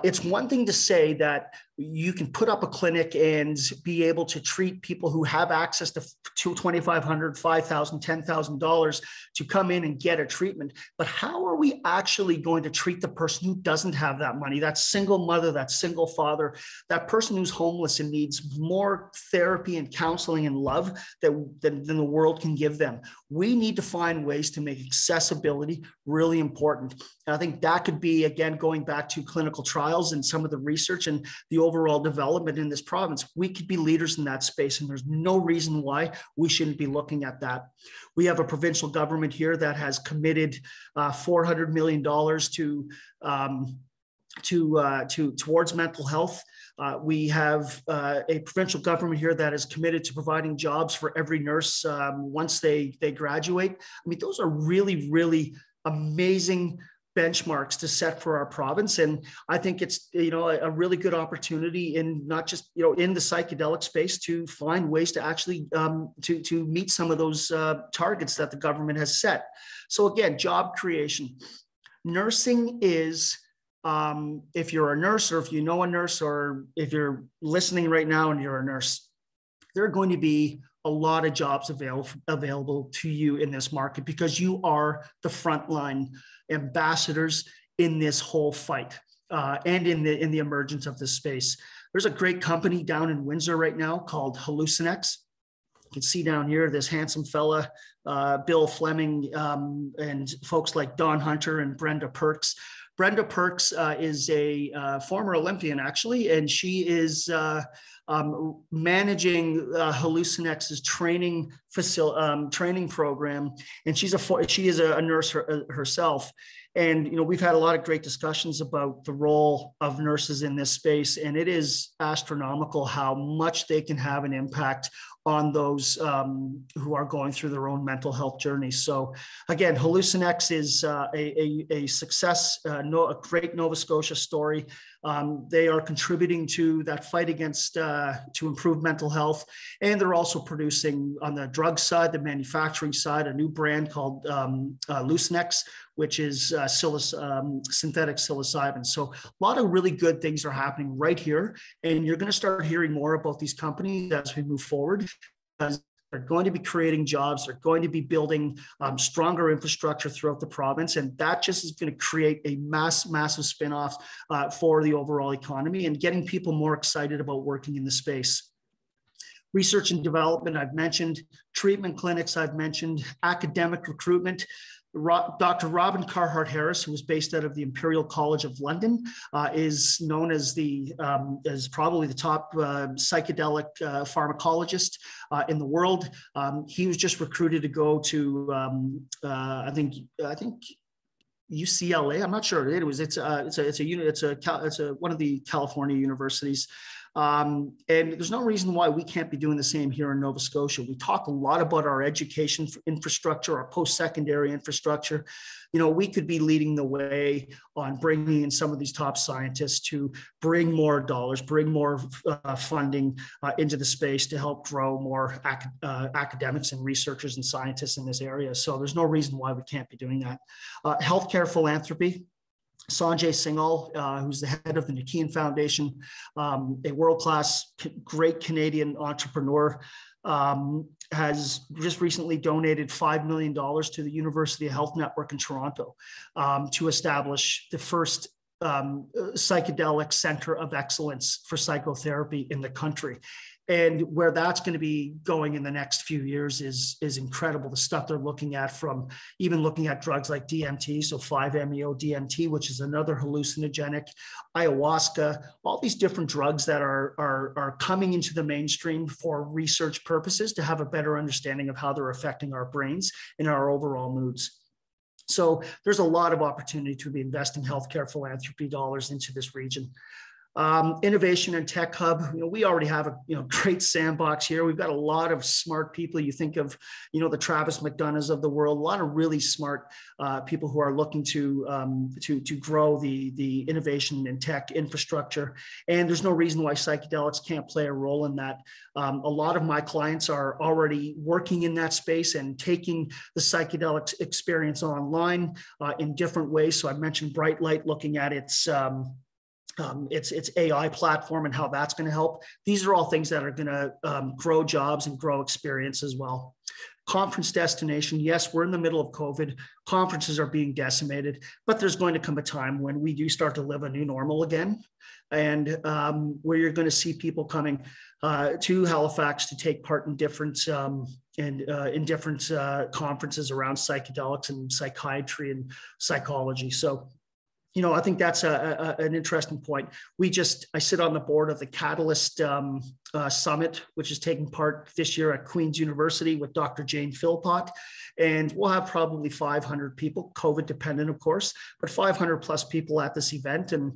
It's one thing to say that you can put up a clinic and be able to treat people who have access to $2,500, $5,000, $10,000 to come in and get a treatment. But how are we actually going to treat the person who doesn't have that money, that single mother, that single father, that person who's homeless and needs more therapy and counseling and love than the world can give them? We need to find ways to make accessibility really important. And I think that could be, again, going back to clinical trials and some of the research and the overall development in this province. We could be leaders in that space, and there's no reason why we shouldn't be looking at that. We have a provincial government here that has committed $400 million towards mental health. We have a provincial government here that is committed to providing jobs for every nurse once they graduate. I mean, those are really, really amazing benchmarks to set for our province. And I think it's, a really good opportunity in not just, in the psychedelic space to find ways to actually to meet some of those targets that the government has set. So again, job creation. Nursing is, if you're a nurse, or if you know a nurse, or if you're listening right now and you're a nurse, there are going to be a lot of jobs available to you in this market, because you are the frontline ambassadors in this whole fight and in the emergence of this space. There's a great company down in Windsor right now called Hallucinex. You can see down here this handsome fella, Bill Fleming, and folks like Don Hunter and Brenda Perks. Brenda Perks is a former Olympian, actually, and she is managing Hallucinex's training program, and she is a nurse herself. And we've had a lot of great discussions about the role of nurses in this space, and it is astronomical how much they can have an impact on those who are going through their own mental health journey. So again, Hallucinex is a success, a great Nova Scotia story. They are contributing to that fight against, to improve mental health. And they're also producing, on the drug side, the manufacturing side, a new brand called Lucinex, which is synthetic psilocybin. So a lot of really good things are happening right here. And you're going to start hearing more about these companies as we move forward, because they're going to be creating jobs. They're going to be building stronger infrastructure throughout the province. And that just is going to create a massive spin-off for the overall economy and getting people more excited about working in the space. Research and development, I've mentioned. Treatment clinics, I've mentioned. Academic recruitment. Dr. Robin Carhart-Harris, who is based out of the Imperial College of London, is known as as probably the top psychedelic pharmacologist in the world. He was just recruited to go to I think UCLA. I'm not sure. It's one of the California universities. And there's no reason why we can't be doing the same here in Nova Scotia. We talk a lot about our education infrastructure, our post-secondary infrastructure. We could be leading the way on bringing in some of these top scientists to bring more dollars, bring more funding into the space to help grow more academics and researchers and scientists in this area. So there's no reason why we can't be doing that. Healthcare philanthropy. Sanjay Singhal, who's the head of the Nakin Foundation, a world-class, great Canadian entrepreneur, has just recently donated $5 million to the University of Health Network in Toronto to establish the first psychedelic center of excellence for psychotherapy in the country. And where that's going to be going in the next few years is incredible. The stuff they're looking at, from even looking at drugs like DMT, so 5-MeO-DMT, which is another hallucinogenic, ayahuasca, all these different drugs that are coming into the mainstream for research purposes to have a better understanding of how they're affecting our brains and our overall moods. So there's a lot of opportunity to be investing healthcare philanthropy dollars into this region. Innovation and Tech Hub, we already have a great sandbox here. We've got a lot of smart people. You think of the Travis McDonoughs of the world, a lot of really smart people who are looking to grow the innovation and tech infrastructure. And there's no reason why psychedelics can't play a role in that. A lot of my clients are already working in that space and taking the psychedelic experience online in different ways. So I mentioned Bright Light, looking at its AI platform and how that's going to help. These are all things that are going to grow jobs and grow experience as well. Conference destination. Yes, we're in the middle of COVID. Conferences are being decimated, but there's going to come a time when we do start to live a new normal again, and where you're going to see people coming to Halifax to take part in different conferences around psychedelics and psychiatry and psychology. So I think that's an interesting point. I sit on the board of the Catalyst Summit, which is taking part this year at Queen's University with Dr. Jane Philpott. And we'll have probably 500 people, COVID dependent, of course, but 500 plus people at this event. And,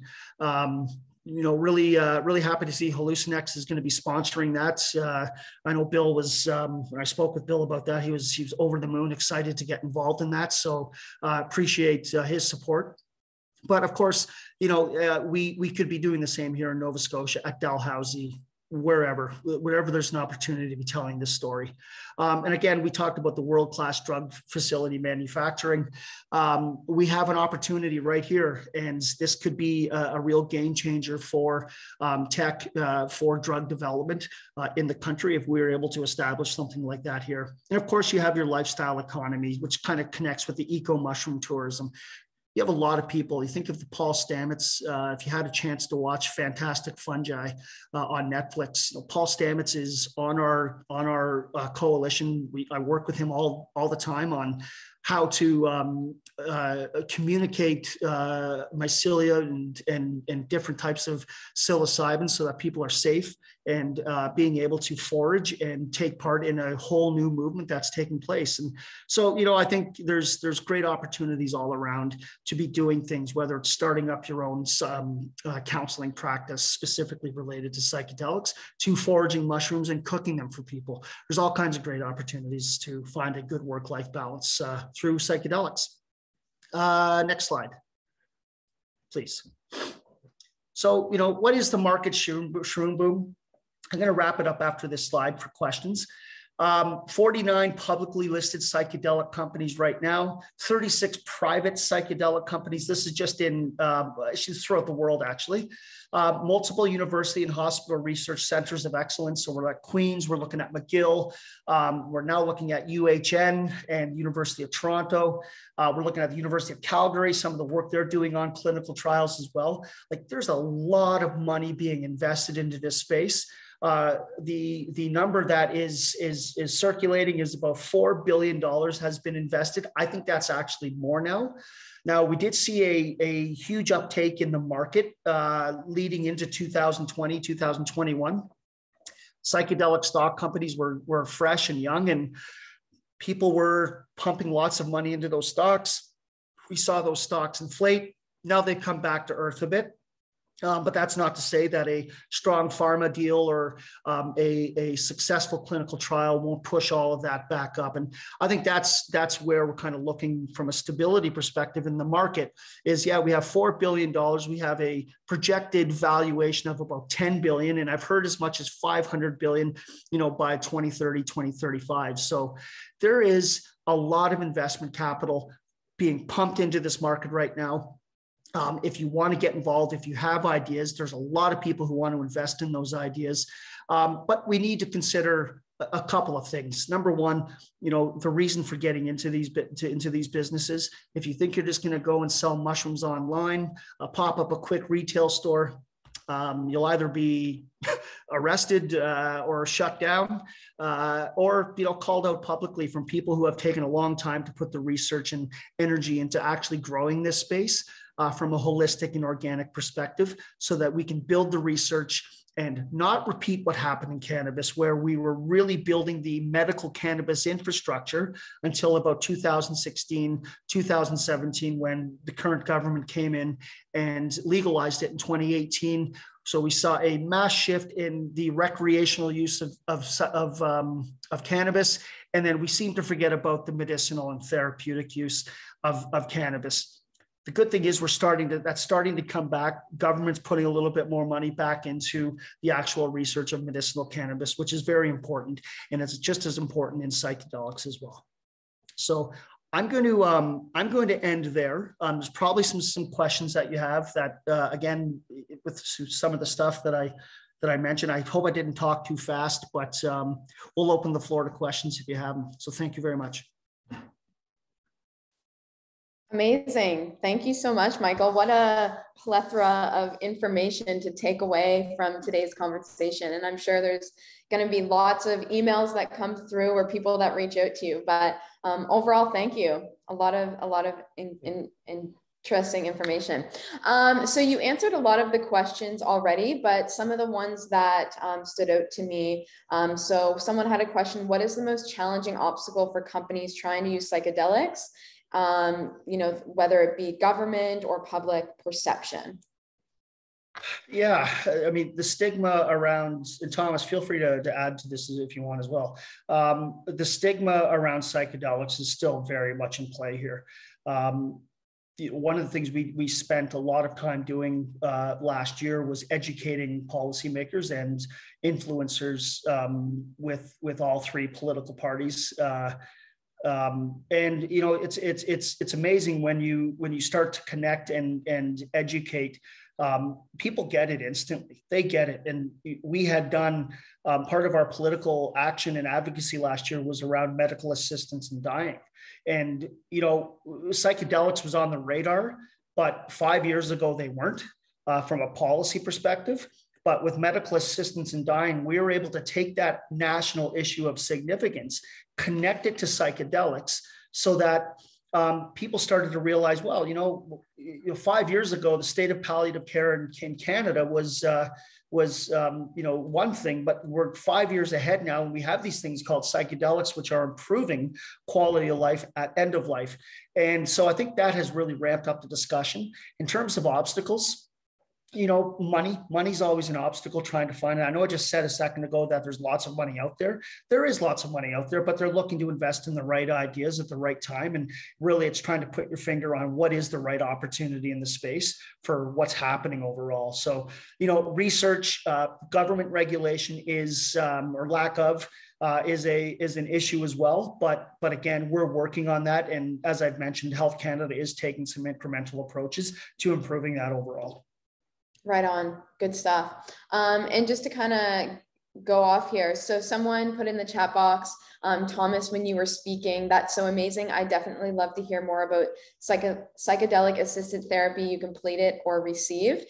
really happy to see Hallucinex is going to be sponsoring that. I know Bill was, when I spoke with Bill about that, he was over the moon, excited to get involved in that. So appreciate his support. But of course, we could be doing the same here in Nova Scotia at Dalhousie, wherever there's an opportunity to be telling this story. And again, we talked about the world-class drug facility manufacturing. We have an opportunity right here, and this could be a real game changer for tech, for drug development in the country if we were able to establish something like that here. And of course, you have your lifestyle economy, which kind of connects with the eco-mushroom tourism. You have a lot of people. You think of the Paul Stamets. If you had a chance to watch Fantastic Fungi on Netflix, Paul Stamets is on our coalition. I work with him all the time on how to communicate mycelia and different types of psilocybin so that people are safe, and being able to forage and take part in a whole new movement that's taking place. And so, I think there's great opportunities all around to be doing things, whether it's starting up your own counseling practice specifically related to psychedelics, to foraging mushrooms and cooking them for people. There's all kinds of great opportunities to find a good work-life balance through psychedelics. Next slide, please. So, what is the market shroom boom? I'm going to wrap it up after this slide for questions. 49 publicly listed psychedelic companies right now, 36 private psychedelic companies. This is just throughout the world, actually. Multiple university and hospital research centers of excellence. So we're at Queen's, we're looking at McGill. We're now looking at UHN and University of Toronto. We're looking at the University of Calgary, some of the work they're doing on clinical trials as well. There's a lot of money being invested into this space. The number that is circulating is about $4 billion has been invested. I think that's actually more now. Now, we did see a huge uptake in the market leading into 2020, 2021. Psychedelic stock companies were fresh and young, and people were pumping lots of money into those stocks. We saw those stocks inflate. Now they've come back to earth a bit. But that's not to say that a strong pharma deal or a successful clinical trial won't push all of that back up. And I think that's where we're kind of looking from a stability perspective in the market is, yeah, we have $4 billion. We have a projected valuation of about 10 billion. And I've heard as much as 500 billion, by 2030, 2035. So there is a lot of investment capital being pumped into this market right now. If you want to get involved, if you have ideas, there's a lot of people who want to invest in those ideas. But we need to consider a couple of things. Number one, the reason for getting into these businesses. If you think you're just going to go and sell mushrooms online, pop up a quick retail store, you'll either be arrested or shut down, or called out publicly from people who have taken a long time to put the research and energy into actually growing this space from a holistic and organic perspective, so that we can build the research and not repeat what happened in cannabis, where we were really building the medical cannabis infrastructure until about 2016, 2017, when the current government came in and legalized it in 2018. So we saw a mass shift in the recreational use of cannabis. And then we seem to forget about the medicinal and therapeutic use of cannabis. The good thing is that's starting to come back. Government's putting a little bit more money back into the actual research of medicinal cannabis, which is very important. And it's just as important in psychedelics as well. So I'm going to end there. There's probably some questions that you have that, again, with some of the stuff that I mentioned. I hope I didn't talk too fast, but we'll open the floor to questions if you have them. So thank you very much. Amazing. Thank you so much, Michael. What a plethora of information to take away from today's conversation. And I'm sure there's going to be lots of emails that come through or people that reach out to you. But overall, thank you. A lot of interesting information. So you answered a lot of the questions already, but some of the ones that stood out to me. So someone had a question: what is the most challenging obstacle for companies trying to use psychedelics? Whether it be government or public perception. Yeah, I mean, the stigma around, and Thomas, feel free to add to this if you want as well. The stigma around psychedelics is still very much in play here. One of the things we spent a lot of time doing last year was educating policymakers and influencers with all three political parties. It's amazing when you start to connect and educate. People get it instantly. They get it. And we had done part of our political action and advocacy last year was around medical assistance in dying. And, psychedelics was on the radar, but 5 years ago, they weren't from a policy perspective. But with medical assistance in dying, we were able to take that national issue of significance, connect it to psychedelics, so that people started to realize, well, 5 years ago, the state of palliative care in Canada was one thing, but we're 5 years ahead now, and we have these things called psychedelics, which are improving quality of life at end of life. And so I think that has really ramped up the discussion. In terms of obstacles, money's always an obstacle trying to find it. I know I just said a second ago that there's lots of money out there. There is lots of money out there, but they're looking to invest in the right ideas at the right time. And really, it's trying to put your finger on what is the right opportunity in the space for what's happening overall. So, research, government regulation is, or lack of, is an issue as well. But again, we're working on that. And as I've mentioned, Health Canada is taking some incremental approaches to improving that overall. Right on. Good stuff. And just to kind of go off here. So someone put in the chat box, Thomas, when you were speaking, that's so amazing. I definitely love to hear more about psychedelic assisted therapy you completed or received.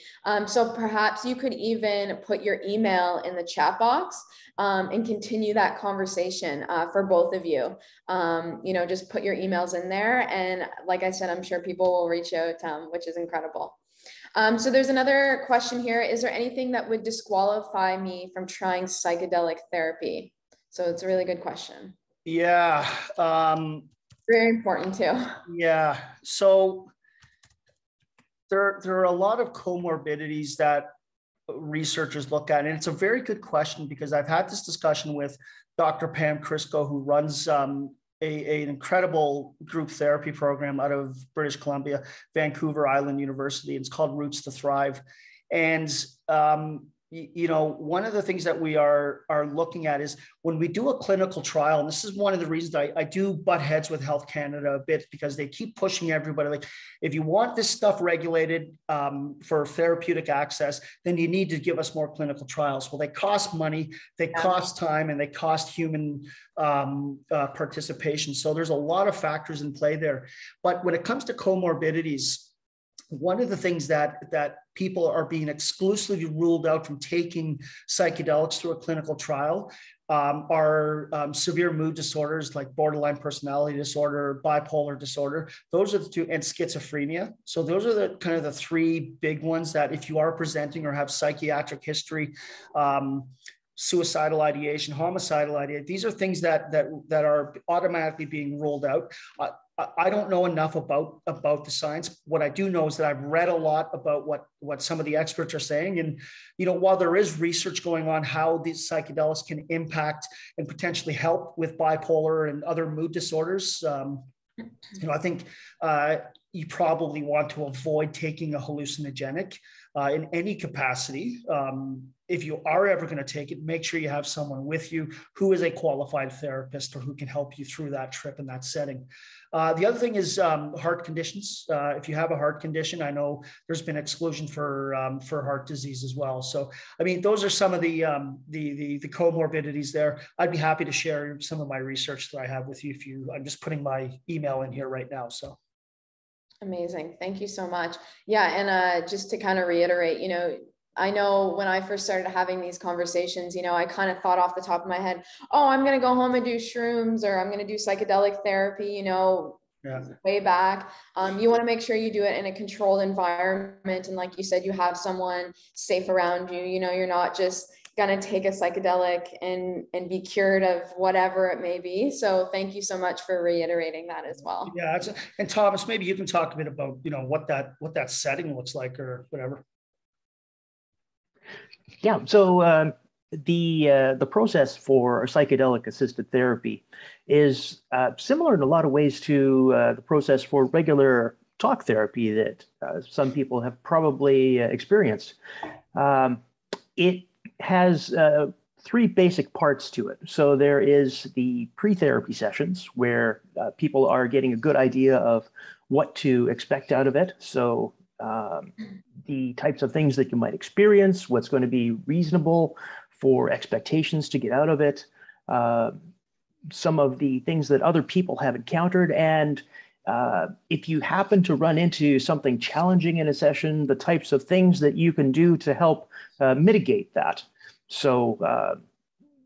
So perhaps you could even put your email in the chat box and continue that conversation for both of you. Just put your emails in there. And like I said, I'm sure people will reach out, which is incredible. So there's another question here. Is there anything that would disqualify me from trying psychedelic therapy? So it's a really good question. Yeah. Very important too. Yeah. So there are a lot of comorbidities that researchers look at. And it's a very good question because I've had this discussion with Dr. Pam Crisco, who runs an incredible group therapy program out of British Columbia, Vancouver Island University. It's called Roots to Thrive. And you know, one of the things that we are looking at is when we do a clinical trial, and this is one of the reasons I do butt heads with Health Canada a bit, because they keep pushing everybody, like, if you want this stuff regulated for therapeutic access, then you need to give us more clinical trials. Well, they cost money, they cost time, and they cost human participation. So there's a lot of factors in play there. But when it comes to comorbidities, one of the things that people are being exclusively ruled out from taking psychedelics through a clinical trial are severe mood disorders like borderline personality disorder, bipolar disorder. Those are the two, and schizophrenia. So those are the kind of the three big ones that if you are presenting or have psychiatric history, suicidal ideation, homicidal ideation, these are things that are automatically being ruled out. I don't know enough about the science. What I do know is that I've read a lot about what some of the experts are saying. And, you know, while there is research going on how these psychedelics can impact and potentially help with bipolar and other mood disorders, you know, I think you probably want to avoid taking a hallucinogenic in any capacity. If you are ever going to take it, make sure you have someone with you who is a qualified therapist or who can help you through that trip in that setting. The other thing is heart conditions. If you have a heart condition, I know there's been exclusion for heart disease as well. So, I mean, those are some of the comorbidities there. I'd be happy to share some of my research that I have with you. I'm just putting my email in here right now. So. Amazing. Thank you so much. Yeah. And just to kind of reiterate, you know, I know when I first started having these conversations, you know, I kind of thought off the top of my head, oh, I'm going to go home and do shrooms, or I'm going to do psychedelic therapy, you know, way back. You want to make sure you do it in a controlled environment. And like you said, you have someone safe around you. You know, you're not just going to take a psychedelic and be cured of whatever it may be. So thank you so much for reiterating that as well. Yeah. And Thomas, maybe you can talk a bit about, you know, what that setting looks like or whatever. Yeah, so the process for psychedelic assisted therapy is similar in a lot of ways to the process for regular talk therapy that some people have probably experienced. It has three basic parts to it. So there is the pre-therapy sessions where people are getting a good idea of what to expect out of it. So the types of things that you might experience, what's going to be reasonable for expectations to get out of it, some of the things that other people have encountered, and if you happen to run into something challenging in a session, the types of things that you can do to help mitigate that. So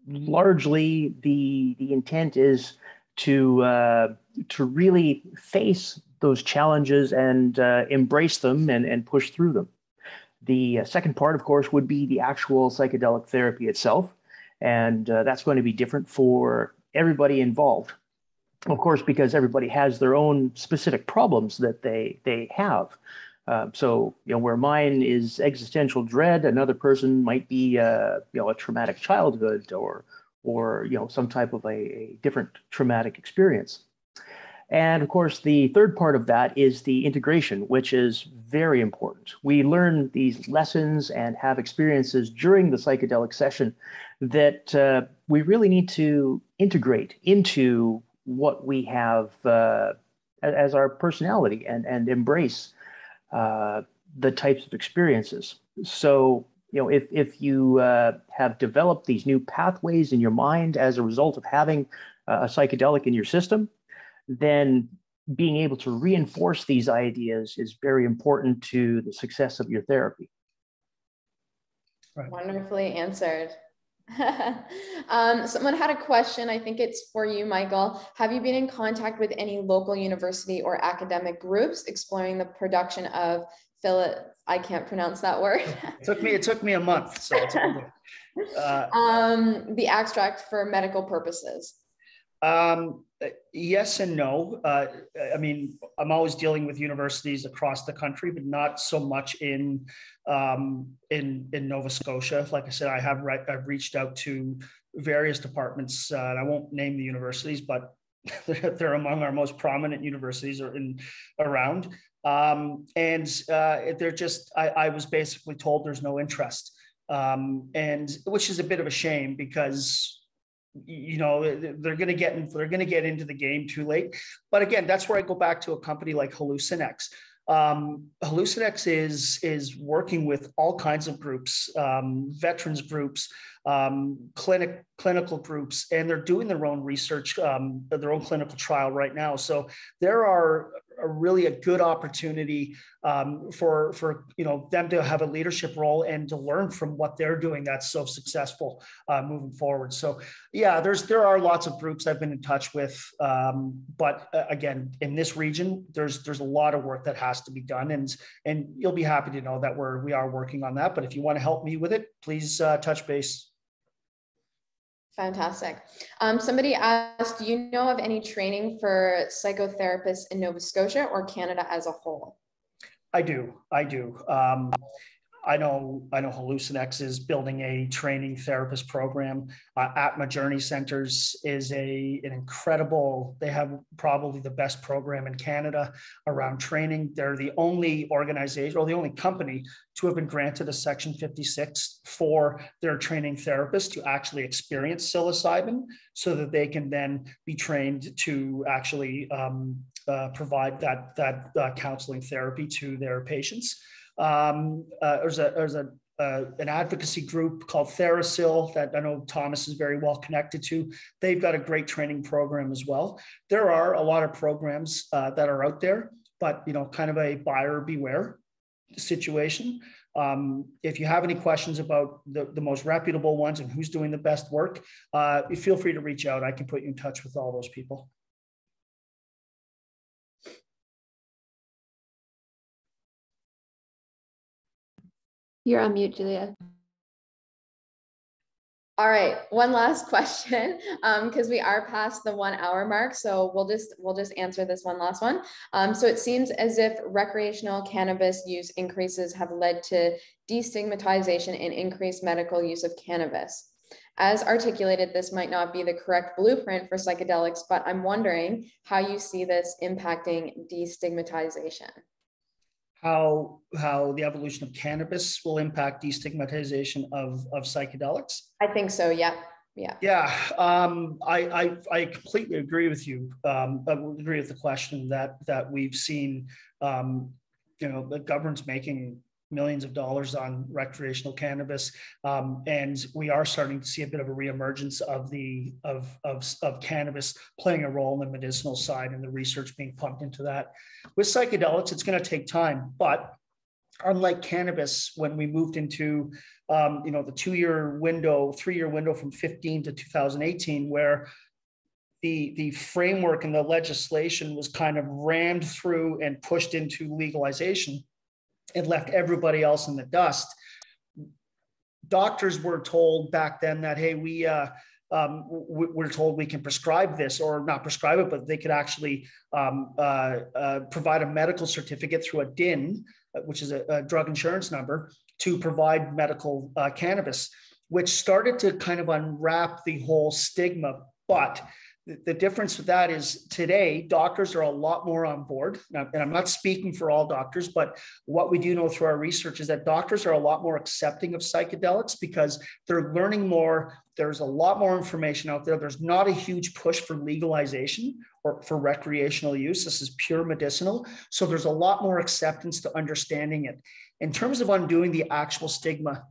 largely the intent is to really face those challenges and embrace them and push through them. The second part, of course, would be the actual psychedelic therapy itself. And that's going to be different for everybody involved. Of course, because everybody has their own specific problems that they have. So, you know, where mine is existential dread, another person might be, you know, a traumatic childhood or you know, some type of a different traumatic experience. And of course, the third part of that is the integration, which is very important. We learn these lessons and have experiences during the psychedelic session that we really need to integrate into what we have as our personality and embrace the types of experiences. So, you know, if you have developed these new pathways in your mind as a result of having a psychedelic in your system, then being able to reinforce these ideas is very important to the success of your therapy. Right. Wonderfully answered. Someone had a question. I think it's for you, Michael. Have you been in contact with any local university or academic groups exploring the production of I can't pronounce that word. It took me a month. So it's the extract for medical purposes. Yes and no. I mean, I'm always dealing with universities across the country, but not so much in Nova Scotia. Like I said, I've reached out to various departments, and I won't name the universities, but they're among our most prominent universities around. And they're just, I was basically told there's no interest. and which is a bit of a shame because they're going to get into the game too late. But again, that's where I go back to a company like Hallucinex. Hallucinex is working with all kinds of groups, veterans groups, clinical groups, and they're doing their own research, their own clinical trial right now. So there are really a good opportunity for them to have a leadership role and to learn from what they're doing that's so successful moving forward. So yeah, there are lots of groups I've been in touch with, but again, in this region, there's a lot of work that has to be done, and you'll be happy to know that we are working on that. But if you want to help me with it, please touch base. Fantastic. Somebody asked, do you know of any training for psychotherapists in Nova Scotia or Canada as a whole? I do. I know Hallucinex is building a training therapist program. Atma Journey Centers is an incredible, they have probably the best program in Canada around training. They're the only organization or the only company to have been granted a Section 56 for their training therapists to actually experience psilocybin so that they can then be trained to actually provide that counseling therapy to their patients. There's an advocacy group called TheraPsil that I know Thomas is very well connected to. They've got a great training program as well. There are a lot of programs that are out there, but kind of a buyer beware situation. If you have any questions about the most reputable ones and who's doing the best work, feel free to reach out. I can put you in touch with all those people. You're on mute, Julia. All right, one last question, because we are past the 1 hour mark. So we'll just answer this one last one. So it seems as if recreational cannabis use increases have led to destigmatization and increased medical use of cannabis. As articulated, this might not be the correct blueprint for psychedelics, but I'm wondering how you see this impacting destigmatization. How the evolution of cannabis will impact destigmatization of psychedelics? I think so. Yeah. I completely agree with you. I agree with the question that we've seen. The government's making millions of dollars on recreational cannabis, and we are starting to see a bit of a reemergence of cannabis playing a role in the medicinal side and the research being pumped into that. With psychedelics, it's going to take time, but unlike cannabis, when we moved into the 3-year window from 2015 to 2018, where the framework and the legislation was kind of rammed through and pushed into legalization, and left everybody else in the dust. Doctors were told back then that, hey, we're told we can prescribe this, or not prescribe it, but they could actually provide a medical certificate through a DIN, which is a drug insurance number, to provide medical cannabis, which started to kind of unwrap the whole stigma. But the difference with that is today, doctors are a lot more on board. Now, and I'm not speaking for all doctors, but what we do know through our research is that doctors are a lot more accepting of psychedelics because they're learning more. There's a lot more information out there. There's not a huge push for legalization or for recreational use. This is pure medicinal. So there's a lot more acceptance to understanding it. In terms of undoing the actual stigma,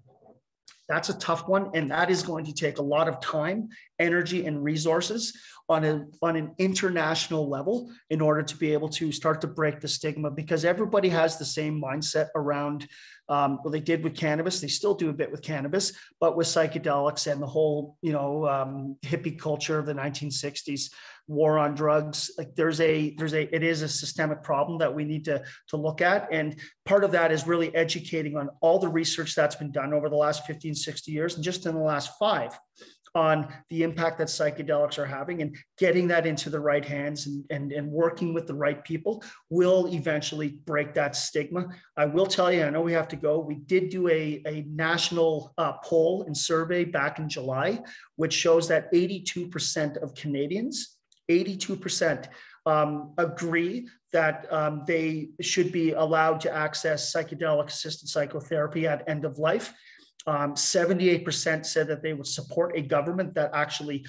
that's a tough one, and that is going to take a lot of time, energy, and resources on an international level in order to be able to start to break the stigma, because everybody has the same mindset around what they did with cannabis. They still do a bit with cannabis, but with psychedelics and the whole, hippie culture of the 1960s, war on drugs, like it is a systemic problem that we need to look at. And part of that is really educating on all the research that's been done over the last 15, 60 years, and just in the last 5 on the impact that psychedelics are having, and getting that into the right hands and working with the right people will eventually break that stigma. I will tell you, I know we have to go. We did do a national poll and survey back in July, which shows that 82% of Canadians, 82% agree that they should be allowed to access psychedelic assisted psychotherapy at end of life. 78% said that they would support a government that actually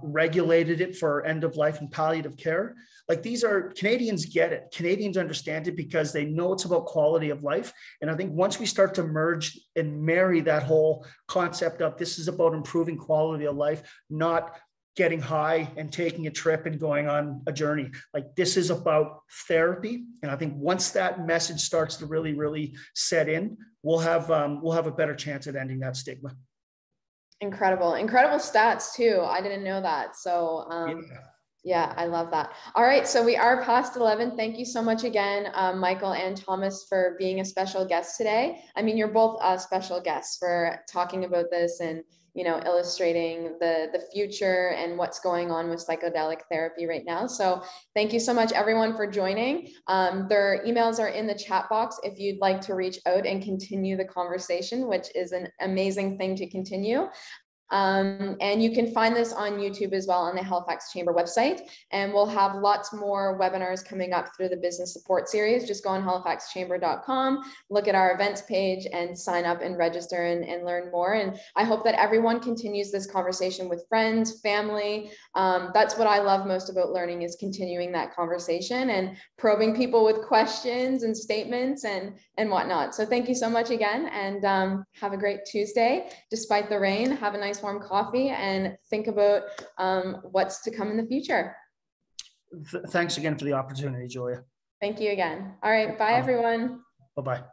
regulated it for end of life and palliative care. Like, these are, Canadians get it. Canadians understand it because they know it's about quality of life. And I think once we start to merge and marry that whole concept of this is about improving quality of life, not getting high and taking a trip and going on a journey. Like, this is about therapy. And I think once that message starts to really, really set in, we'll have a better chance at ending that stigma. Incredible stats too. I didn't know that. So yeah, I love that. All right, so we are past 11. Thank you so much again, Michael and Thomas, for being a special guest today. I mean, you're both special guests for talking about this and, you know, illustrating the future and what's going on with psychedelic therapy right now. So thank you so much, everyone, for joining. Their emails are in the chat box if you'd like to reach out and continue the conversation, which is an amazing thing to continue. And you can find this on YouTube as well on the Halifax Chamber website. And we'll have lots more webinars coming up through the business support series. Just go on halifaxchamber.com, look at our events page and sign up and register and learn more. And I hope that everyone continues this conversation with friends, family. That's what I love most about learning, is continuing that conversation and probing people with questions and statements and whatnot. So thank you so much again, and have a great Tuesday. Despite the rain, have a nice warm coffee and think about what's to come in the future. Thanks again for the opportunity, Julia. Thank you again. All right. Bye, everyone. Bye-bye.